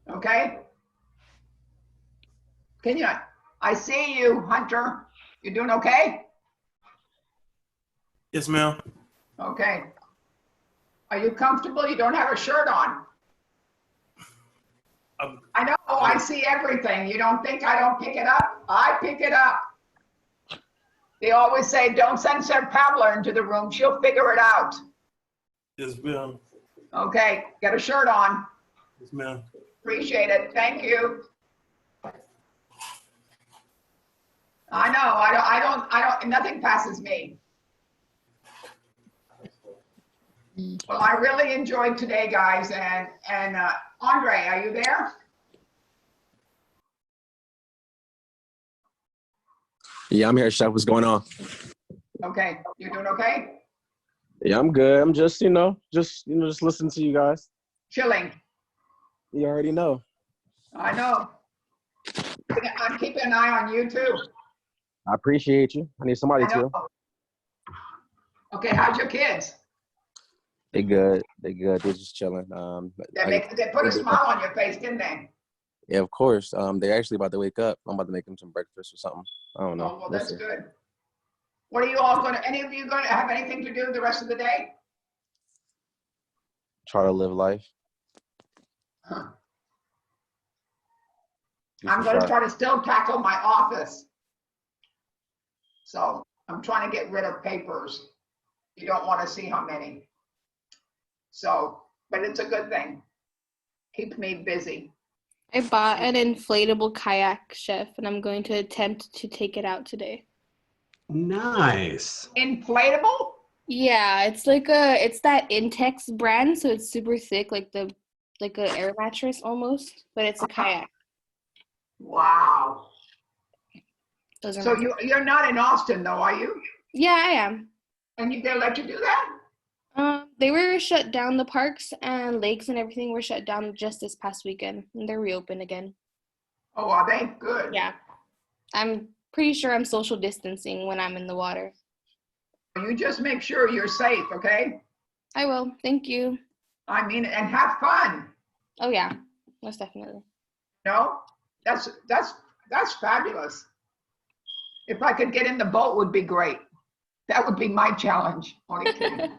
Okay? I see you, Hunter. You doing okay? Yes, ma'am. Okay. Are you comfortable? You don't have a shirt on. I know, I see everything. You don't think I don't pick it up? I pick it up. They always say, don't send Sarah Pavler into the room. She'll figure it out. Yes, ma'am. Okay, get a shirt on. Yes, ma'am. Appreciate it. Thank you. I know, I don't, nothing passes me. Well, I really enjoyed today, guys. And Andre, are you there? Yeah, I'm here, Chef. What's going on? Okay, you doing okay? Yeah, I'm good. I'm just listening to you guys. Chilling. You already know. I know. I'm keeping an eye on you too. I appreciate you. I need somebody I know. to. Okay, how's your kids? They good. They're just chilling. They put a smile on your face, didn't they? Yeah, of course. They're actually about to wake up. I'm about to make them some breakfast or something. I don't know. Oh, well, that's good. What are you all any of you going to have anything to do the rest of the day? Try to live life. Huh. I'm going to try to still tackle my office. So I'm trying to get rid of papers. You don't want to see how many. So, but it's a good thing. Keeps me busy. I bought an inflatable kayak, Chef, and I'm going to attempt to take it out today. Nice. Inflatable? Yeah, it's that Intex brand, so it's super thick, like a air mattress almost, but it's a kayak. Wow. Those are So you're not in Austin though, are you? Yeah, I am. And they let you do that? They were shut down. The parks and lakes and everything were shut down just this past weekend, and they're reopened again. Oh, are they? Good. Yeah. I'm pretty sure I'm social distancing when I'm in the water. You just make sure you're safe, okay? I will. Thank you. I mean, and have fun. Oh yeah, most definitely. No, that's fabulous. If I could get in the boat, would be great. That would be my challenge. Only kidding.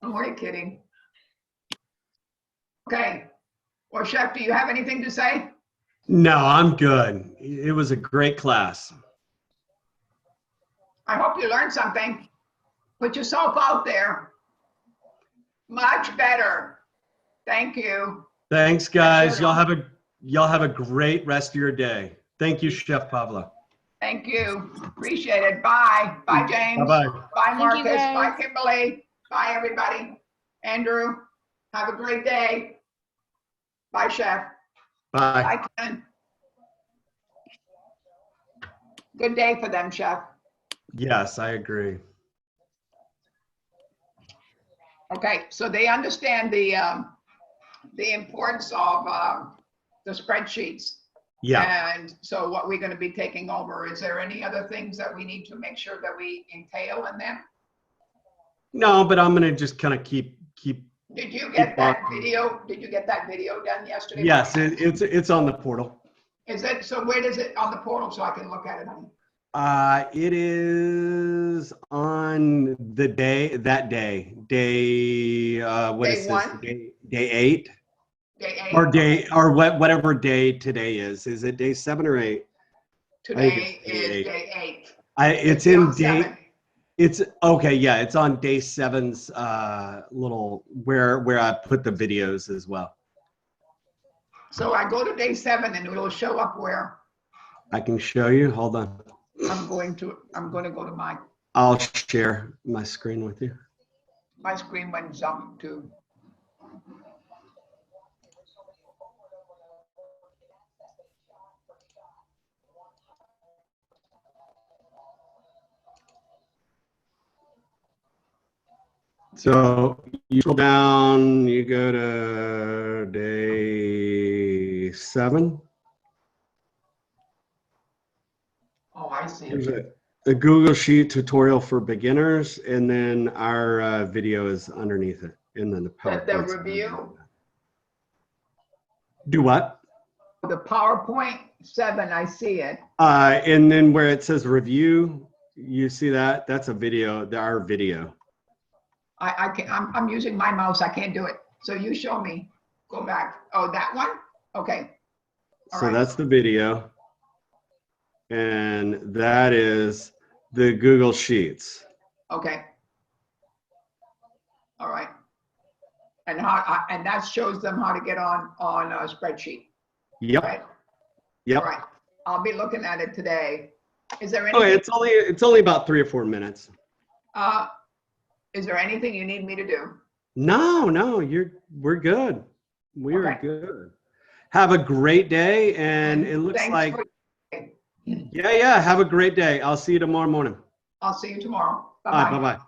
I'm only kidding. Okay. Well, Chef, do you have anything to say? No, I'm good. It was a great class. I hope you learned something. Put yourself out there. Much better. Thank you. Thanks, guys. Y'all have a great rest of your day. Thank you, Chef Pavla. Thank you. Appreciate it. Bye. Bye, James. Bye-bye. Bye, Thank you, Marcus. guys. Bye, Kimberly. Bye, everybody. Andrew, have a great day. Bye, Chef. Bye. Bye, Ken. Good day for them, Chef. Yes, I agree. Okay, so they understand the importance of the spreadsheets. Yeah. And so what we're going to be taking over, is there any other things that we need to make sure that we entail in them? No, but I'm gonna just kind of keep. Did you get that on. video? Did you get that video done yesterday? Yes, it's on the portal. Is it, so where does it, on the portal so I can look at it? Honey? It is on the day, what Day is this? one? Day 8? Day 8? Or whatever day today is. Is it day 7 or 8? Today is day 8. It's on in day, 7. it's okay. Yeah, it's on day 7's little, where I put the videos as well. So I go to day 7 and it'll show up where? I can show you. Hold on. I'm going to go to I'll share my screen with you. my screen went jump to. So you scroll down, you go to day 7. Oh, I see. There's a Google Sheet tutorial for beginners, and then our video is underneath it, and then the The PowerPoint. review, Do what? the PowerPoint 7, I see it. And then where it says review, you see that? That's a video, our video. I can, I'm using my mouse, I can't do it. So you show me, go back. Oh, that one? Okay. All So right. that's the video. And that is the Google Sheets. Okay. All right. And and that shows them how to get on a spreadsheet. Yep. Right? Yep. All right. I'll be looking at it today. Is there Oh, anything? it's only about 3 or 4 minutes. Is there anything you need me to do? No, we're good. We're Okay. good. Have a great day, and it looks Thanks like for- yeah. Have a great day. I'll see you tomorrow morning. I'll see you tomorrow. All right, Bye-bye. bye-bye.